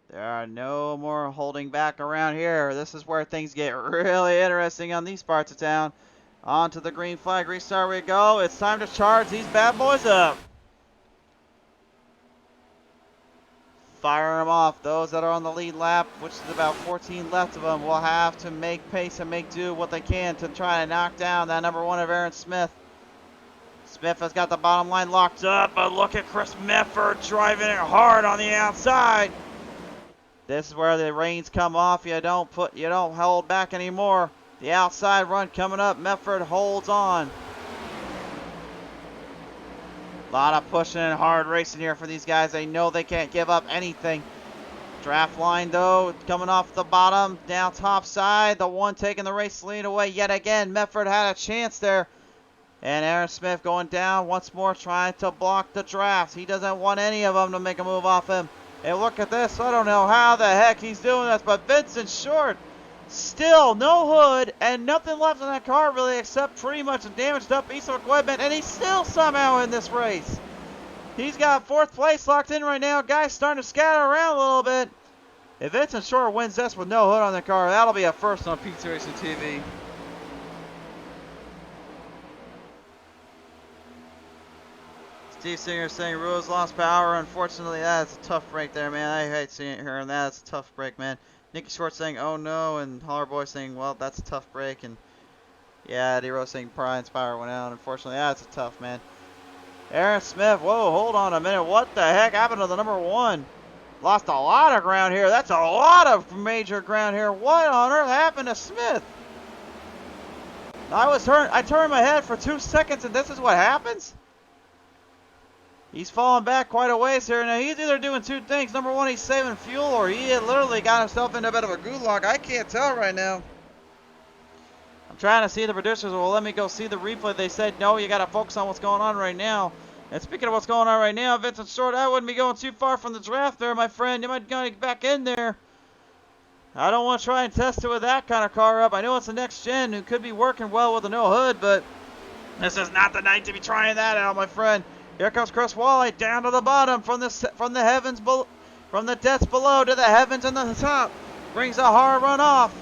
There are no more holding back around here. This is where things get really interesting on these parts of town. On to the green flag restart we go. It's time to charge these bad boys up. Fire them off. Those that are on the lead lap, which is about 14 left of them, will have to make pace and make do what they can to try to knock down that number 1 of Aaron Smith. Smith has got the bottom line locked up, but look at Chris Mefford driving it hard on the outside. This is where the reins come off. You don't hold back anymore. The outside run coming up. Mefford holds on. A lot of pushing and hard racing here for these guys. They know they can't give up anything. Draft line though, coming off the bottom, down top side. The one taking the race lead away yet again. Mefford had a chance there. And Aaron Smith going down once more, trying to block the draft. He doesn't want any of them to make a move off him. And look at this. I don't know how the heck he's doing this, but Vincent Short, still no hood and nothing left in that car really except pretty much a damaged up piece of equipment, and he's still somehow in this race. He's got 4th place locked in right now. Guys starting to scatter around a little bit. If Vincent Short wins this with no hood on the car, that'll be a first on Pizza Racing TV. Steve Singer saying Rules lost power. Unfortunately, that's a tough break there, man. I hate seeing it here, and that's a tough break, man. Nicky Schwartz saying, oh no, and Holler Boy saying, well, that's a tough break. And yeah, Eddie Rose saying Brian's power went out. Unfortunately, that's a tough, man. Aaron Smith, whoa, hold on a minute. What the heck happened to the number 1? Lost a lot of ground here. That's a lot of major ground here. What on earth happened to Smith? I turned my head for 2 seconds, and this is what happens? He's falling back quite a ways here. Now, he's either doing 2 things. Number 1, he's saving fuel, or he had literally got himself into a bit of a gulag. I can't tell right now. I'm trying to see the producers will let me go see the replay. They said, no, you got to focus on what's going on right now. And speaking of what's going on right now, Vincent Short, I wouldn't be going too far from the draft there, my friend. You might get back in there. I don't want to try and test it with that kind of car up. I know it's the next gen who could be working well with a no hood, but this is not the night to be trying that out, my friend. Here comes Chris Wally down to the bottom from the heavens, from the depths below to the heavens and the top. Brings a hard run off.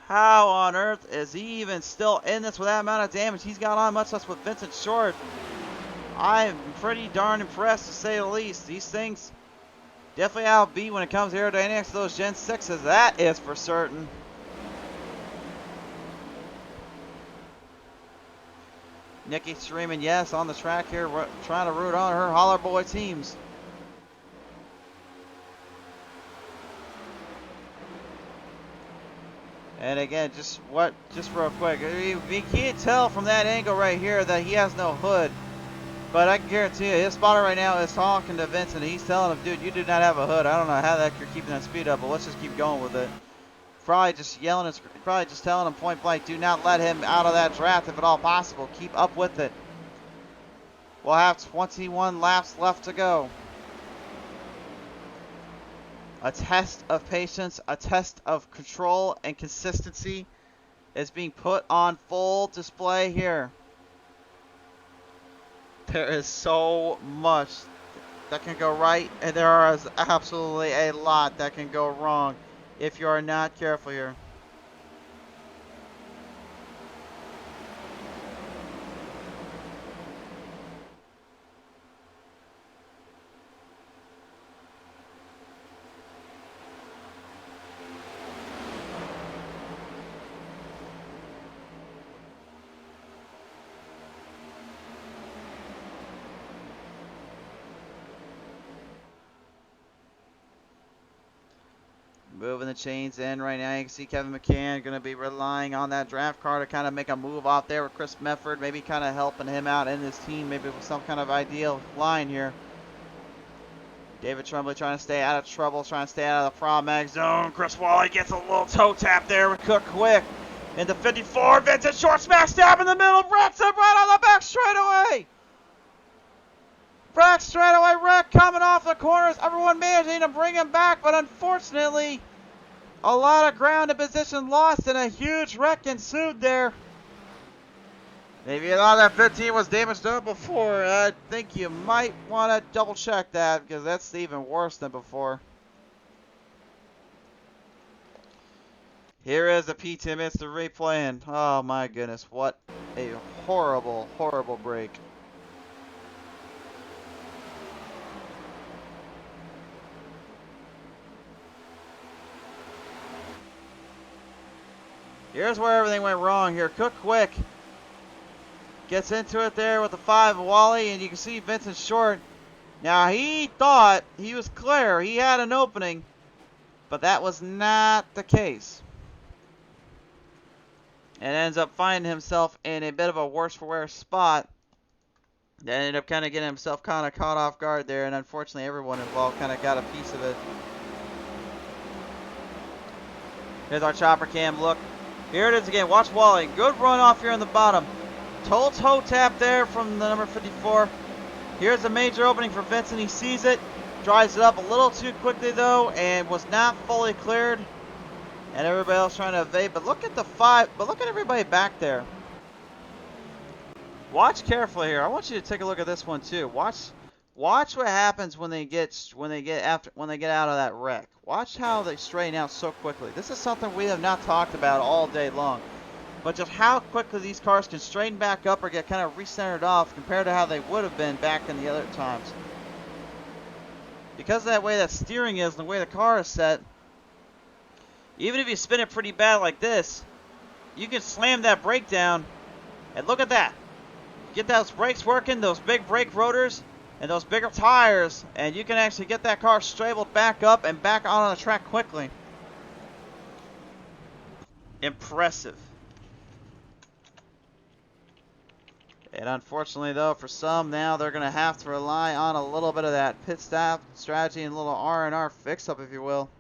How on earth is he even still in this with that amount of damage he's got on, much less with Vincent Short? I'm pretty darn impressed, to say the least. These things definitely outbeat when it comes to aerodynamics of those Gen 6s. That is for certain. Nikki Streamin', yes, on the track here, trying to root on her Holler Boy teams. And again, just real quick, you can't tell from that angle right here that he has no hood. But I can guarantee you, his spotter right now is talking to Vincent, and he's telling him, dude, you do not have a hood. I don't know how that you're keeping that speed up, but let's just keep going with it. Probably just yelling, probably just telling him point blank, do not let him out of that draft if at all possible. Keep up with it. We'll have 21 laps left to go. A test of patience, a test of control and consistency is being put on full display here. There is so much that can go right, and there is absolutely a lot that can go wrong if you are not careful here. Moving the chains in right now. You can see Kevin McCann going to be relying on that draft car to kind of make a move out there with Chris Mefford, maybe kind of helping him out in his team, maybe with some kind of ideal line here. David Tremblay trying to stay out of trouble, trying to stay out of the Pro Mag zone. Chris Wally gets a little toe tap there with Cook Quick. Into 54, Vincent Short smack stab in the middle, wrecks him right on the back straightaway. Back straightaway wreck coming off the corners. Everyone managing to bring him back, but unfortunately, a lot of ground and position lost and a huge wreck ensued there. Maybe a lot of that 15 was damaged up before. I think you might want to double check that because that's even worse than before. Here is the P10 minutes to replaying. Oh my goodness, what a horrible, horrible break. Here's where everything went wrong here. Cook Quick gets into it there with the 5 Wally, and you can see Vincent Short. Now, he thought he was clear. He had an opening, but that was not the case. And ends up finding himself in a bit of a worse for wear spot. That ended up kind of getting himself kind of caught off guard there, and unfortunately everyone involved kind of got a piece of it. Here's our chopper cam look. Here it is again. Watch Wally. Good run off here on the bottom. Total toe tap there from the number 54. Here's a major opening for Vincent. He sees it. Drives it up a little too quickly though and was not fully cleared. And everybody else trying to evade. But look at the 5. But look at everybody back there. Watch carefully here. I want you to take a look at this one too. Watch what happens when they get out of that wreck. Watch how they straighten out so quickly. This is something we have not talked about all day long. But just how quickly these cars can straighten back up or get kind of recentered off compared to how they would have been back in the other times. Because of that way that steering is and the way the car is set, even if you spin it pretty bad like this, you can slam that brake down. And look at that. Get those brakes working, those big brake rotors, and those bigger tires, and you can actually get that car straightened back up and back on the track quickly. Impressive. And unfortunately though, for some now, they're going to have to rely on a little bit of that pit stop strategy and a little R&R fix-up, if you will.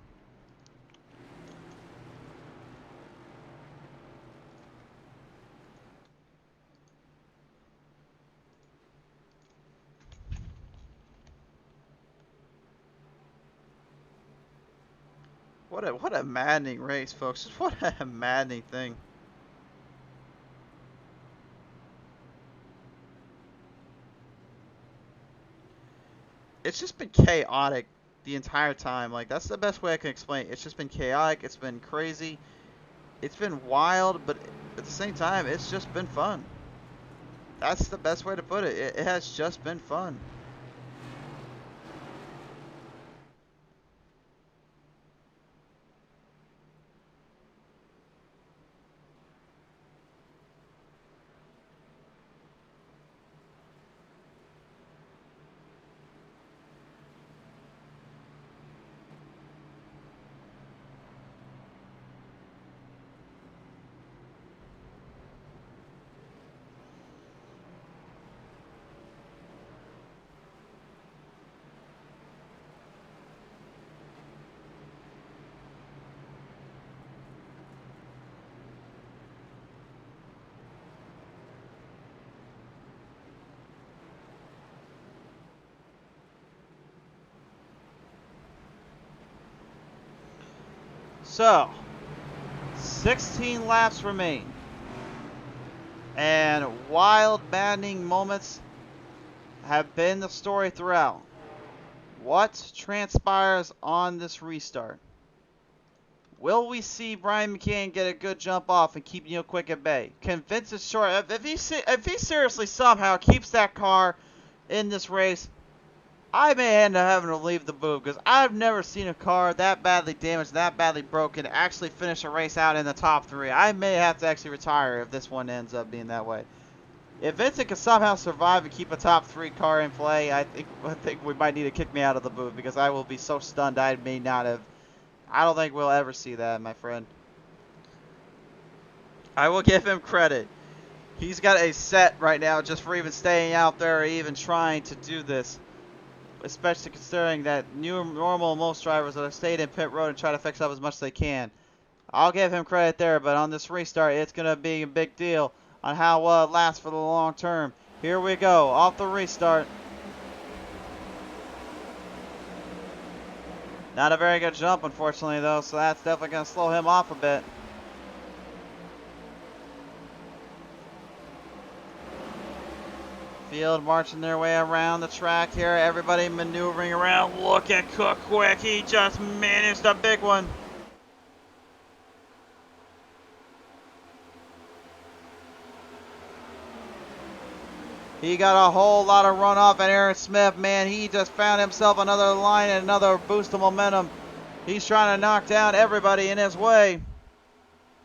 What a maddening race, folks. What a maddening thing. It's just been chaotic the entire time. Like, that's the best way I can explain it. It's just been chaotic. It's been crazy. It's been wild, but at the same time, it's just been fun. That's the best way to put it. It has just been fun. So, 16 laps remain. And wild, maddening moments have been the story throughout. What transpires on this restart? Will we see Brian McCann get a good jump off and keep Neil Quick at bay? Can Vincent Short, if he seriously somehow keeps that car in this race, I may end up having to leave the booth, because I've never seen a car that badly damaged, that badly broken, actually finish a race out in the top 3. I may have to actually retire if this one ends up being that way. If Vincent can somehow survive and keep a top 3 car in play, I think we might need to kick me out of the booth, because I will be so stunned I may not have. I don't think we'll ever see that, my friend. I will give him credit. He's got a set right now just for even staying out there or even trying to do this. Especially considering that normal most drivers that have stayed in pit road and try to fix up as much as they can. I'll give him credit there, but on this restart, it's going to be a big deal on how well it lasts for the long term. Here we go, off the restart. Not a very good jump, unfortunately, though, so that's definitely going to slow him off a bit. Field marching their way around the track here. Everybody maneuvering around. Look at Cook Quick. He just managed a big one. He got a whole lot of runoff, and Aaron Smith, man, he just found himself another line and another boost of momentum. He's trying to knock down everybody in his way.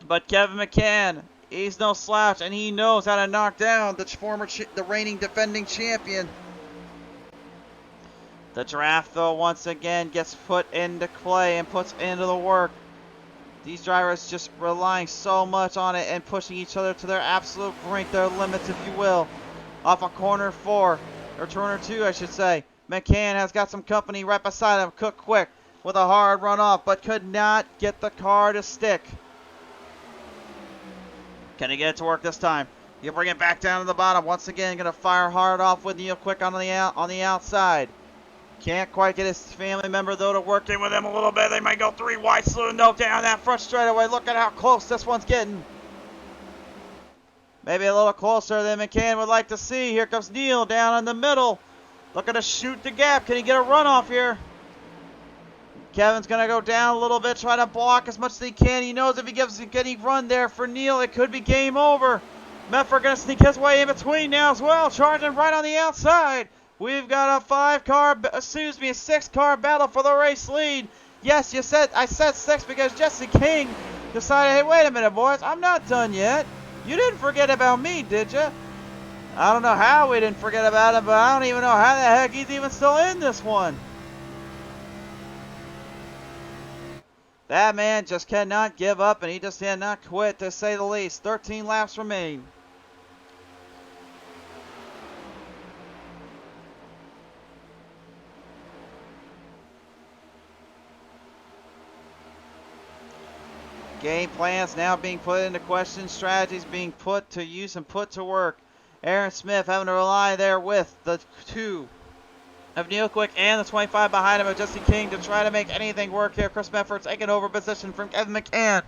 But Kevin McCann, he's no slouch, and he knows how to knock down the reigning defending champion. The draft, though, once again gets put into play and puts into the work. These drivers just relying so much on it and pushing each other to their absolute brink, their limits, if you will. Off of corner 4, or corner 2, I should say. McCann has got some company right beside him. Cook Quick with a hard run off, but could not get the car to stick. Can he get it to work this time? He'll bring it back down to the bottom. Once again, going to fire hard off with Neil Quick on the outside. Can't quite get his family member, though, to work in with him a little bit. They might go 3 wide, slow no down that front straightaway. Look at how close this one's getting. Maybe a little closer than McCann would like to see. Here comes Neil down in the middle. Looking to shoot the gap. Can he get a runoff here? Kevin's going to go down a little bit, try to block as much as he can. He knows if he gives any run there for Neil, it could be game over. Meffert going to sneak his way in between now as well, charging right on the outside. We've got a 6-car battle for the race lead. Yes, I said 6 because Jesse King decided, hey, wait a minute, boys, I'm not done yet. You didn't forget about me, did you? I don't know how we didn't forget about him, but I don't even know how the heck he's even still in this one. That man just cannot give up, and he just cannot quit, to say the least. 13 laps remain. Game plans now being put into question, strategies being put to use and put to work. Aaron Smith having to rely there with the 2 of Neil Quick and the 25 behind him of Jesse King to try to make anything work here. Chris Mefford taking over position from Kevin McCann.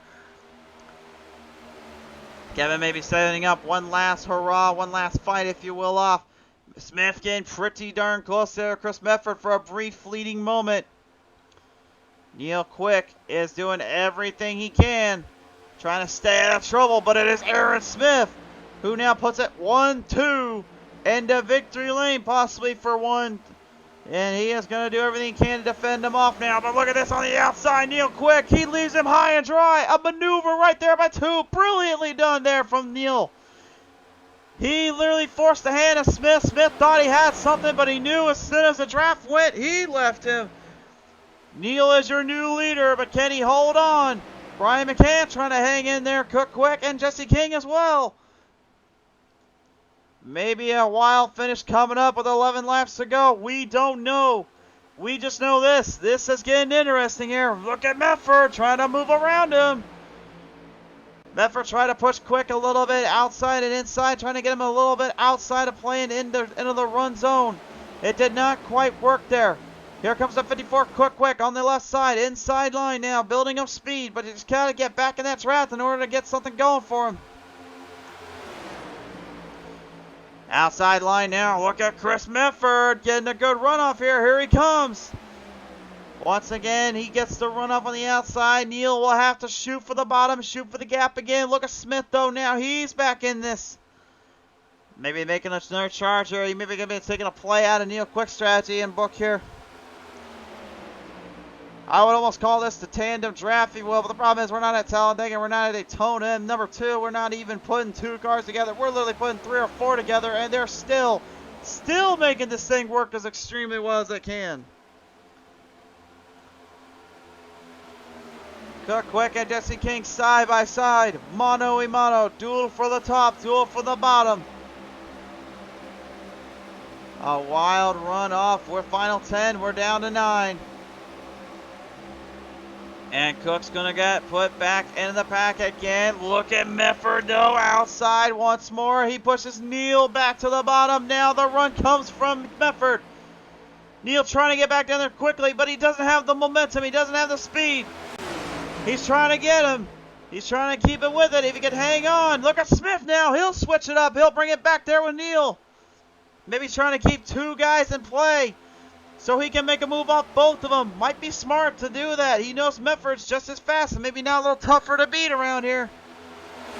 Kevin may be setting up one last hurrah, one last fight, if you will, off. Smith getting pretty darn close there. Chris Mefford for a brief fleeting moment. Neil Quick is doing everything he can, trying to stay out of trouble, but it is Aaron Smith who now puts it 1-2 into victory lane, possibly for one. And he is going to do everything he can to defend him off now. But look at this on the outside. Neil Quick, he leaves him high and dry. A maneuver right there by two. Brilliantly done there from Neil. He literally forced the hand of Smith. Smith thought he had something, but he knew as soon as the draft went, he left him. Neil is your new leader, but can he hold on? Brian McCann trying to hang in there. Cook Quick and Jesse King as well. Maybe a wild finish coming up with 11 laps to go. We don't know. We just know this. This is getting interesting here. Look at Mefford trying to move around him. Mefford trying to push Quick a little bit outside and inside, trying to get him a little bit outside of playing into the run zone. It did not quite work there. Here comes the 54 Quick on the left side, inside line now, building up speed, but he just got to get back in that draft in order to get something going for him. Outside line now. Look at Chris Mefford getting a good runoff here. Here he comes. Once again, he gets the runoff on the outside. Neil will have to shoot for the bottom, shoot for the gap again. Look at Smith, though, now. He's back in this. Maybe making another charge here. He maybe going to be taking a play out of Neil Quick's strategy and book here. I would almost call this the tandem draft, if you will, but the problem is we're not at Talladega, we're not at Daytona, and number two, we're not even putting two cars together. We're literally putting 3 or 4 together, and they're still making this thing work as extremely well as they can. Cook Quick and Jesse King side by side, mano a mano, duel for the top, duel for the bottom. A wild run off. We're final 10, we're down to 9. And Cook's going to get put back into the pack again. Look at Mefford, though, outside once more. He pushes Neil back to the bottom. Now the run comes from Mefford. Neil trying to get back down there quickly, but he doesn't have the momentum. He doesn't have the speed. He's trying to get him. He's trying to keep it with it. If he can hang on. Look at Smith now. He'll switch it up. He'll bring it back there with Neil. Maybe trying to keep two guys in play, so he can make a move off both of them. Might be smart to do that. He knows Mefford's just as fast and maybe now a little tougher to beat around here.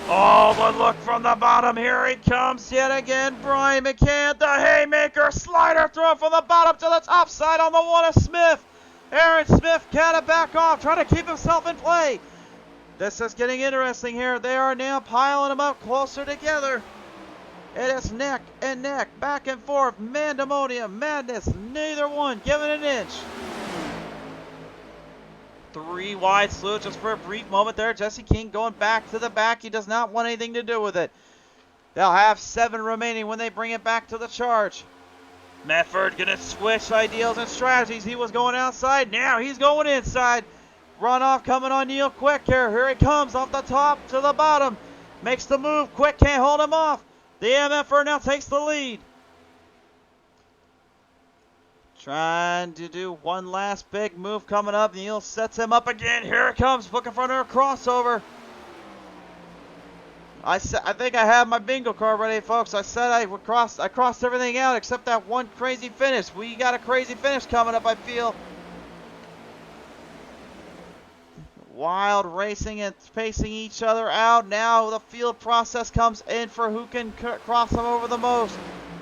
Oh, but look from the bottom. Here he comes yet again. Brian McCann, the haymaker, slider throw from the bottom to the top side on the one of Smith. Aaron Smith kind of back off, trying to keep himself in play. This is getting interesting here. They are now piling them up closer together. It is neck and neck, back and forth, mandemonium, madness, neither one giving an inch. 3 wide slew just for a brief moment there. Jesse King going back to the back. He does not want anything to do with it. They'll have 7 remaining when they bring it back to the charge. Mefford gonna switch ideals and strategies. He was going outside, now he's going inside. Runoff coming on Neil Quick here. Here he comes off the top to the bottom. Makes the move. Quick can't hold him off. The MFR now takes the lead. Trying to do one last big move coming up. Neil sets him up again. Here it comes, looking for another crossover. I think I have my bingo card ready, folks. I said I crossed everything out except that one crazy finish. We got a crazy finish coming up, I feel. Wild racing and spacing each other out. Now the field process comes in for who can cross them over the most.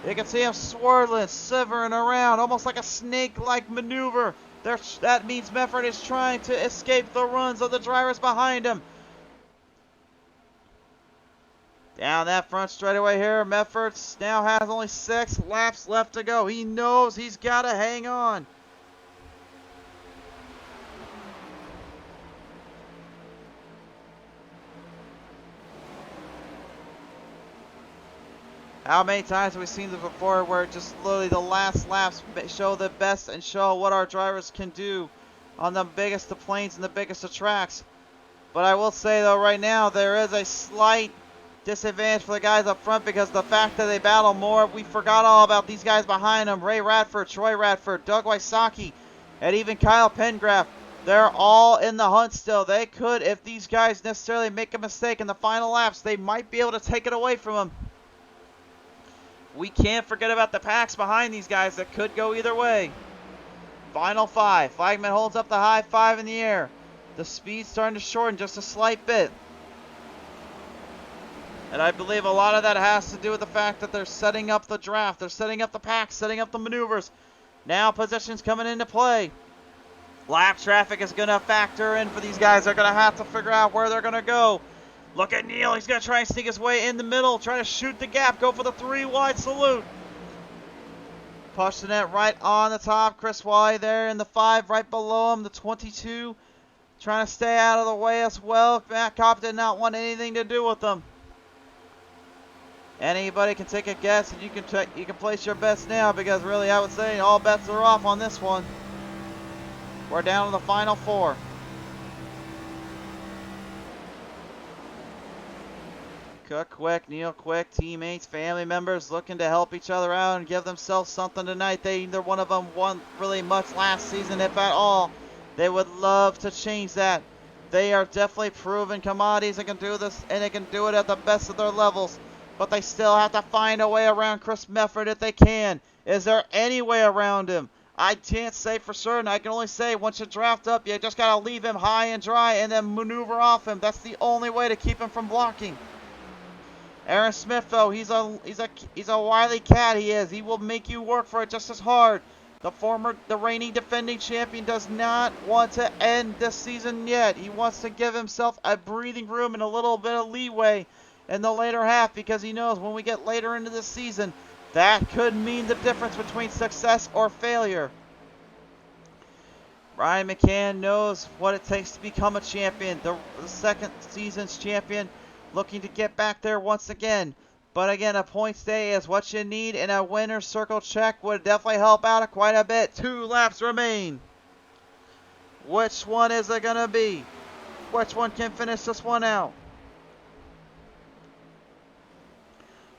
You can see him swirling, shivering around, almost like a snake-like maneuver. That means Mefford is trying to escape the runs of the drivers behind him. Down that front straightaway here, Mefford now has only 6 laps left to go. He knows he's got to hang on. How many times have we seen this before where just literally the last laps show the best and show what our drivers can do on the biggest of planes and the biggest of tracks. But I will say though right now there is a slight disadvantage for the guys up front because the fact that they battle more, we forgot all about these guys behind them. Ray Radford, Troy Radford, Doug Wysocki, and even Kyle Pengraff. They're all in the hunt still. They could, if these guys necessarily make a mistake in the final laps, they might be able to take it away from them. We can't forget about the packs behind these guys that could go either way. Final 5. Flagman holds up the high 5 in the air. The speed's starting to shorten just a slight bit. And I believe a lot of that has to do with the fact that they're setting up the draft. They're setting up the packs, setting up the maneuvers. Now positions coming into play. Lap traffic is going to factor in for these guys. They're going to have to figure out where they're going to go. Look at Neil. He's going to try and sneak his way in the middle. Try to shoot the gap. Go for the 3-wide salute. Pushing it right on the top. Chris Wally there in the 5 right below him. The 22 trying to stay out of the way as well. Matt Kopp did not want anything to do with them. Anybody can take a guess, and you can place your bets now because really I would say all bets are off on this one. We're down to the final 4. Cook Quick, Neil Quick, teammates, family members looking to help each other out and give themselves something tonight. Neither one of them won really much last season, if at all. They would love to change that. They are definitely proven commodities and can do this, and they can do it at the best of their levels. But they still have to find a way around Chris Mefford if they can. Is there any way around him? I can't say for certain. I can only say once you draft up, you just got to leave him high and dry and then maneuver off him. That's the only way to keep him from blocking. Aaron Smith, though, he's a wily cat. He is. He will make you work for it just as hard. The reigning defending champion does not want to end this season yet. He wants to give himself a breathing room and a little bit of leeway in the later half because he knows when we get later into the season, that could mean the difference between success or failure. Ryan McCann knows what it takes to become a champion. The second season's champion, looking to get back there once again. But again, a points day is what you need, and a winner's circle check would definitely help out quite a bit. 2 laps remain. Which one is it going to be? Which one can finish this one out?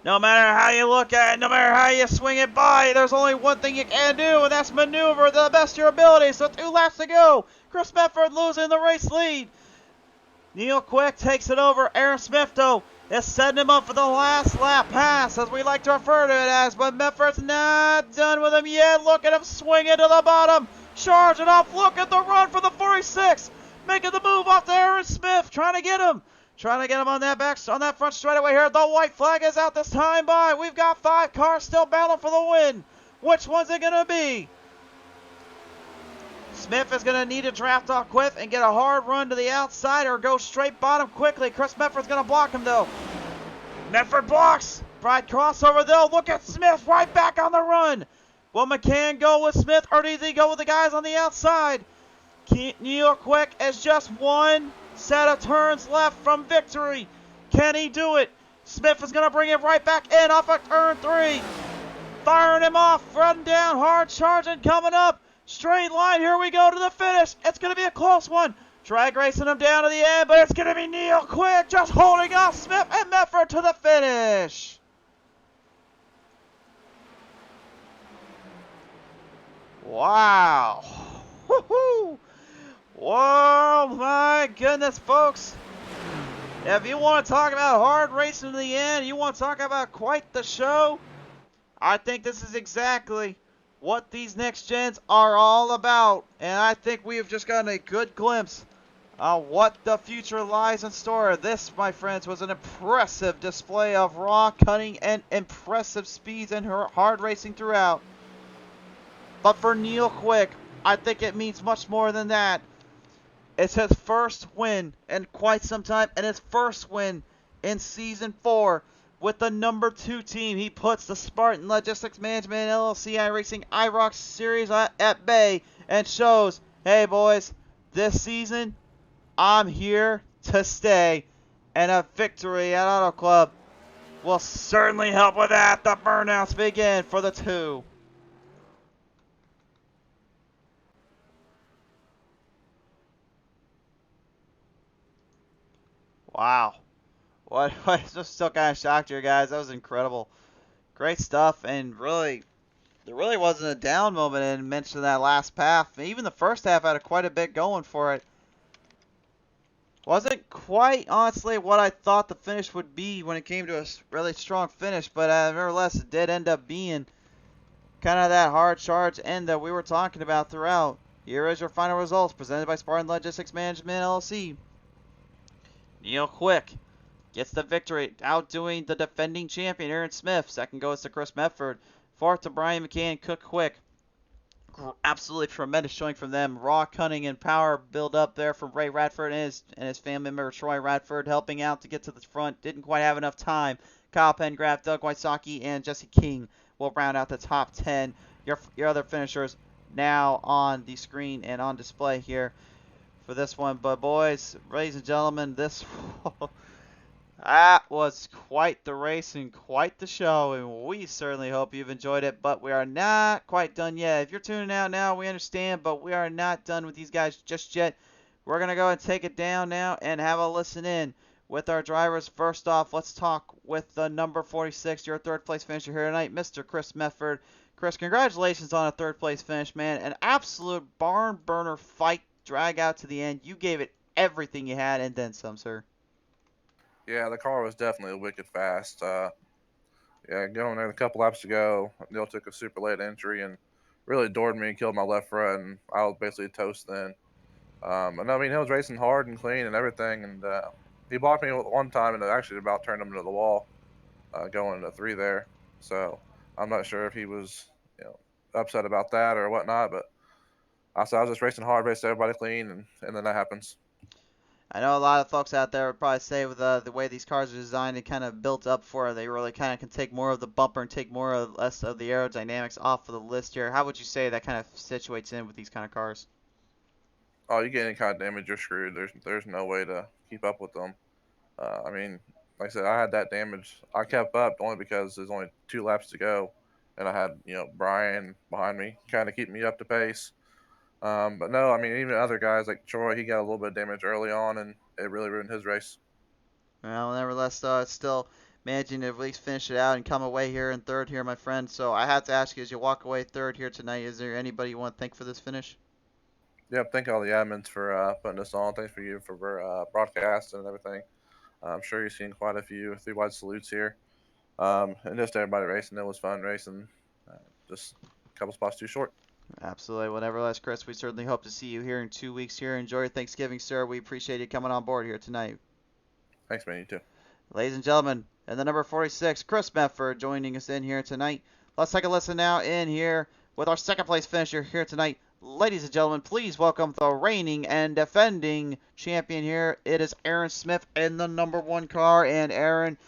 No matter how you look at it, no matter how you swing it by, there's only one thing you can do, and that's maneuver to the best of your ability. So 2 laps to go. Chris Mefford losing the race lead. Neil Quick takes it over. Aaron Smith, though, is setting him up for the last lap pass, as we like to refer to it as. But Mefford's not done with him yet. Look at him swinging to the bottom. Charging off. Look at the run for the 46. Making the move off to Aaron Smith. Trying to get him on that front straightaway here. The white flag is out this time by. We've got 5 cars still battling for the win. Which one's it going to be? Smith is going to need to draft off quick and get a hard run to the outside or go straight bottom quickly. Chris Mefford's going to block him, though. Mefford blocks. Pride crossover, though. Look at Smith right back on the run. Will McCann go with Smith, or does he go with the guys on the outside? Neil Quick is just 1 set of turns left from victory. Can he do it? Smith is going to bring it right back in off of turn 3. Firing him off, running down, hard charging, coming up. Straight line, here we go to the finish. It's going to be a close one. Drag racing him down to the end, but it's going to be Neil Quick just holding off Smith and Mefford to the finish. Wow. Woohoo. Whoa, my goodness, folks. If you want to talk about hard racing to the end, you want to talk about quite the show, I think this is exactly what these next gens are all about. And I think we have just gotten a good glimpse of what the future lies in store. This, my friends, was an impressive display of raw, cutting, and impressive speeds and hard racing throughout. But for Neil Quick, I think it means much more than that. It's his first win in quite some time, and his first win in Season 4 with the number 2 team. He puts the Spartan Logistics Management LLC iRacing IROC series at bay and shows, hey boys, this season, I'm here to stay, and a victory at Auto Club will certainly help with that. The burnouts begin for the 2. Wow. What? I'm just still kind of shocked here, guys. That was incredible. Great stuff, and really, there really wasn't a down moment in mentioning that last half. Even the first half had quite a bit going for it. Wasn't quite, honestly, what I thought the finish would be when it came to a really strong finish, but nevertheless, it did end up being kind of that hard charge end that we were talking about throughout. Here is your final results presented by Spartan Logistics Management LLC. Neil Quick gets the victory, outdoing the defending champion Aaron Smith. Second goes to Chris Medford. Fourth to Brian McCann, Cook Quick. Absolutely tremendous showing from them. Raw cunning and power build up there from Ray Radford and his family member Troy Radford helping out to get to the front. Didn't quite have enough time. Kyle Pengraff, Doug Wysocki, and Jesse King will round out the top 10. Your other finishers now on the screen and on display here for this one. But boys, ladies and gentlemen, this that was quite the race and quite the show, and we certainly hope you've enjoyed it, but we are not quite done yet. If you're tuning out now, we understand, but we are not done with these guys just yet. We're going to go and take it down now and have a listen in with our drivers. First off, let's talk with the number 46, your third place finisher here tonight, Mr. Chris Medford. Chris, congratulations on a third place finish, man. An absolute barn burner fight, drag out to the end. You gave it everything you had and then some, sir. Yeah, the car was definitely wicked fast. Yeah, going there a couple laps to go, Neil took a super late entry and really doored me and killed my left front, and I was basically toast then. And I mean, he was racing hard and clean and everything, and he blocked me one time and it actually about turned him into the wall, going into three there. So I'm not sure if he was, upset about that or whatnot, but I said I was just racing hard, raced everybody clean, and then that happens. I know a lot of folks out there would probably say with the way these cars are designed and kind of built up for it, they really kind of can take more of the bumper and take more or less of the aerodynamics off of the list here. How would you say that kind of situates in with these kind of cars? Oh, you get any kind of damage, you're screwed. There's no way to keep up with them. I mean, like I said, I had that damage. I kept up only because there's only 2 laps to go, and I had Brian behind me, kind of keep me up to pace. But no, I mean even other guys like Troy, he got a little bit of damage early on, and it really ruined his race. Well, nevertheless, though, it's still managing to at least finish it out and come away here in third here, my friend. So I have to ask you, as you walk away third here tonight, is there anybody you want to thank for this finish? Yep, thank all the admins for putting this on. Thanks for you for broadcasting and everything. I'm sure you've seen quite a few three-wide salutes here. And just everybody racing. It was fun racing. Uh, just a couple spots too short. Absolutely. Well, nevertheless, Chris, we certainly hope to see you here in 2 weeks here. Enjoy your Thanksgiving, sir. We appreciate you coming on board here tonight. Thanks, man. You too. Ladies and gentlemen, and the number 46, Chris Medford, joining us in here tonight. Let's take a listen now in here with our second place finisher here tonight. Ladies and gentlemen, please welcome the reigning and defending champion here. It is Aaron Smith in the number 1 car. And Aaron,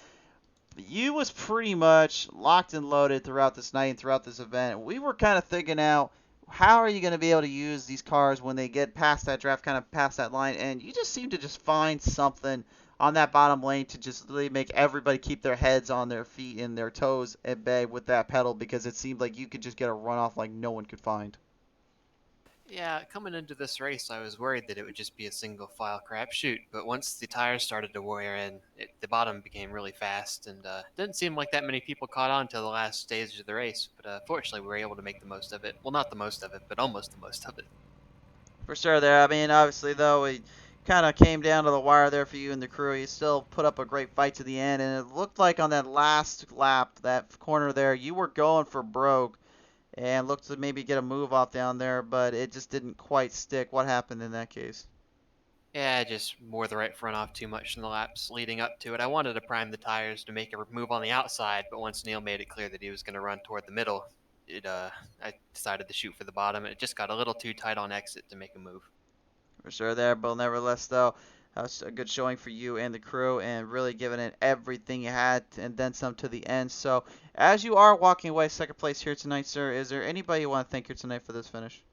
you was pretty much locked and loaded throughout this night and throughout this event. We were kind of thinking out, how are you going to be able to use these cars when they get past that draft, kind of past that line? And you just seem to just find something on that bottom lane to just really make everybody keep their heads on their feet and their toes at bay with that pedal, because it seemed like you could just get a runoff like no one could find. Yeah, coming into this race, I was worried that it would just be a single file crapshoot, but once the tires started to wear in, the bottom became really fast, and didn't seem like that many people caught on until the last stage of the race. But fortunately, we were able to make the most of it. Well, not the most of it, but almost the most of it. For sure there. I mean, obviously, though, it kind of came down to the wire there for you and the crew. You still put up a great fight to the end, and it looked like on that last lap, that corner there, you were going for broke and looked to maybe get a move off down there, but it just didn't quite stick. What happened in that case? Yeah, I just wore the right front off too much in the laps leading up to it. I wanted to prime the tires to make a move on the outside, but once Neil made it clear that he was going to run toward the middle, I decided to shoot for the bottom, and it just got a little too tight on exit to make a move. For sure there, but nevertheless, though, that was a good showing for you and the crew, and really giving it everything you had and then some to the end. So, as you are walking away second place here tonight, sir, is there anybody you want to thank here tonight for this finish?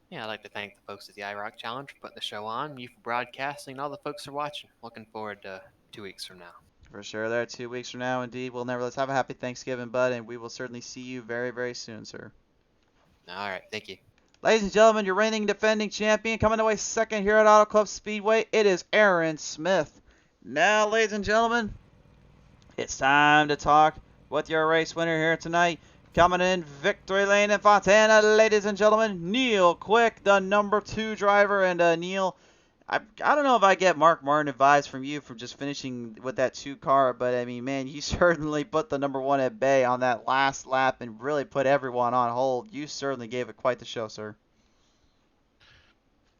Yeah, I'd like to thank the folks at the IROC Challenge for putting the show on, you for broadcasting, and all the folks for watching. Looking forward to 2 weeks from now. For sure there, 2 weeks from now, indeed. We'll nevertheless have a happy Thanksgiving, bud, and we will certainly see you very, very soon, sir. All right, thank you. Ladies and gentlemen, your reigning defending champion coming away second here at Auto Club Speedway. It is Aaron Smith. Now, ladies and gentlemen, it's time to talk with your race winner here tonight. Coming in victory lane in Fontana, ladies and gentlemen, Neil Quick, the number 2 driver. And Neil, I don't know if I get Mark Martin advice from you from just finishing with that 2 car, but I mean, man, you certainly put the number 1 at bay on that last lap and really put everyone on hold. You certainly gave it quite the show, sir.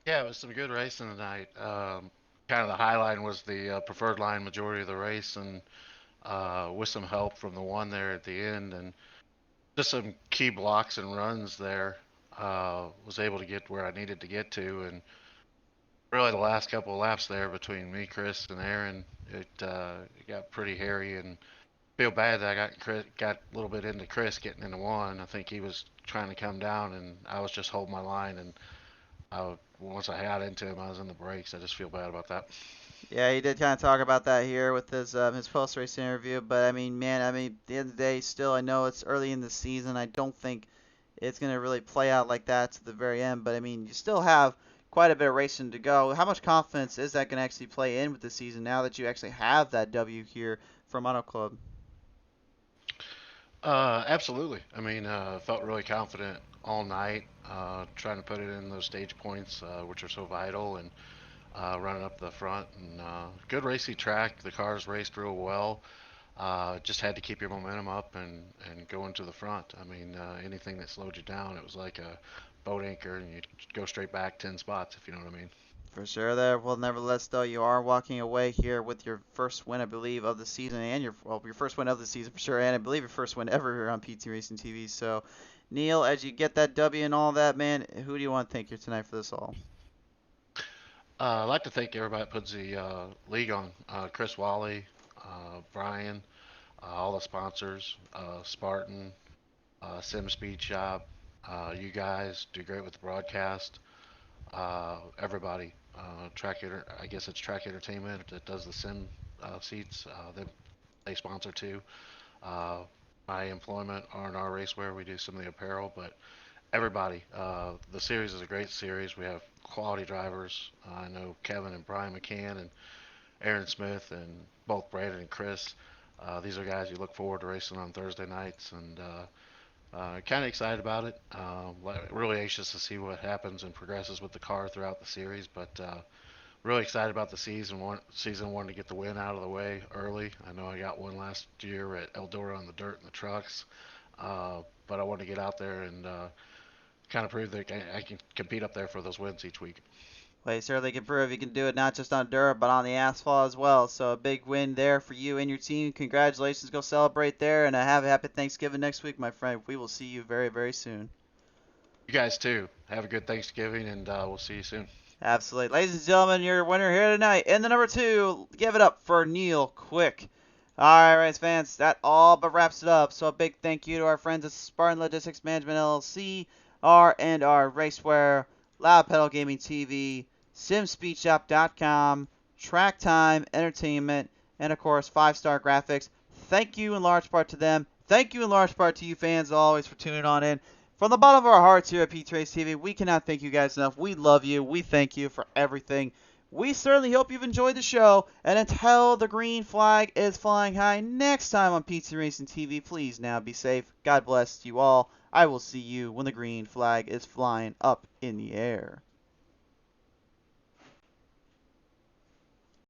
Yeah, it was some good racing tonight. Kind of the high line was the preferred line majority of the race, and with some help from the one there at the end, and just some key blocks and runs there, was able to get where I needed to get to, and really the last couple of laps there between me, Chris, and Aaron, it got pretty hairy, and feel bad that got a little bit into Chris getting into one. I think he was trying to come down, and I was just holding my line, and once I got into him, I was in the brakes. I just feel bad about that. Yeah, he did kind of talk about that here with his post-race interview. But I mean, man, I mean, at the end of the day, still, I know it's early in the season. I don't think it's gonna really play out like that to the very end. But I mean, you still have quite a bit of racing to go. How much confidence is that gonna actually play in with the season now that you actually have that W here from Auto Club? Absolutely. I mean, felt really confident all night, trying to put it in those stage points, which are so vital, and running up the front. And good racing track. The cars raced real well. Just had to keep your momentum up and go into the front. I mean, anything that slowed you down, it was like a boat anchor, and you go straight back 10 spots, if you know what I mean. For sure there. Well, nevertheless, though, you are walking away here with your first win, I believe, of the season, and your first win of the season for sure, and I believe your first win ever here on PT Racing TV. So, Neil, as you get that W and all that, man, who do you want to thank here tonight for this all? I'd like to thank everybody that puts the league on. Chris Wally, Brian, all the sponsors, Spartan, Sim Speed Shop. You guys do great with the broadcast. Everybody, I guess it's Track Entertainment that does the sim seats. They sponsor too. Uh, my employment, R&R Racewear, we do some of the apparel, but everybody, the series is a great series. We have quality drivers. I know Kevin and Brian McCann and Aaron Smith and both Brandon and Chris. These are guys you look forward to racing on Thursday nights, and kind of excited about it. Really anxious to see what happens and progresses with the car throughout the series, but really excited about the season. Wanted to get the win out of the way early. I know I got one last year at Eldora on the dirt and the trucks, but I wanted to get out there and kind of prove that I can compete up there for those wins each week. Well, you certainly can prove you can do it not just on dirt, but on the asphalt as well. So a big win there for you and your team. Congratulations. Go celebrate there, and have a happy Thanksgiving next week, my friend. We will see you very, very soon. You guys too. Have a good Thanksgiving, and we'll see you soon. Absolutely. Ladies and gentlemen, your winner here tonight in the number 2. Give it up for Neil Quick. All right, race fans, that all but wraps it up. So a big thank you to our friends at Spartan Logistics Management LLC, R&R Racewear, Loud Pedal Gaming TV, SimSpeedShop.com, Track Time Entertainment, and of course 5-Star Graphics. Thank you in large part to them. Thank you in large part to you fans always for tuning on in. From the bottom of our hearts here at P-Trace TV, we cannot thank you guys enough. We love you. We thank you for everything. We certainly hope you've enjoyed the show. And until the green flag is flying high next time on PT Racing TV, please now be safe. God bless you all. I will see you when the green flag is flying up in the air.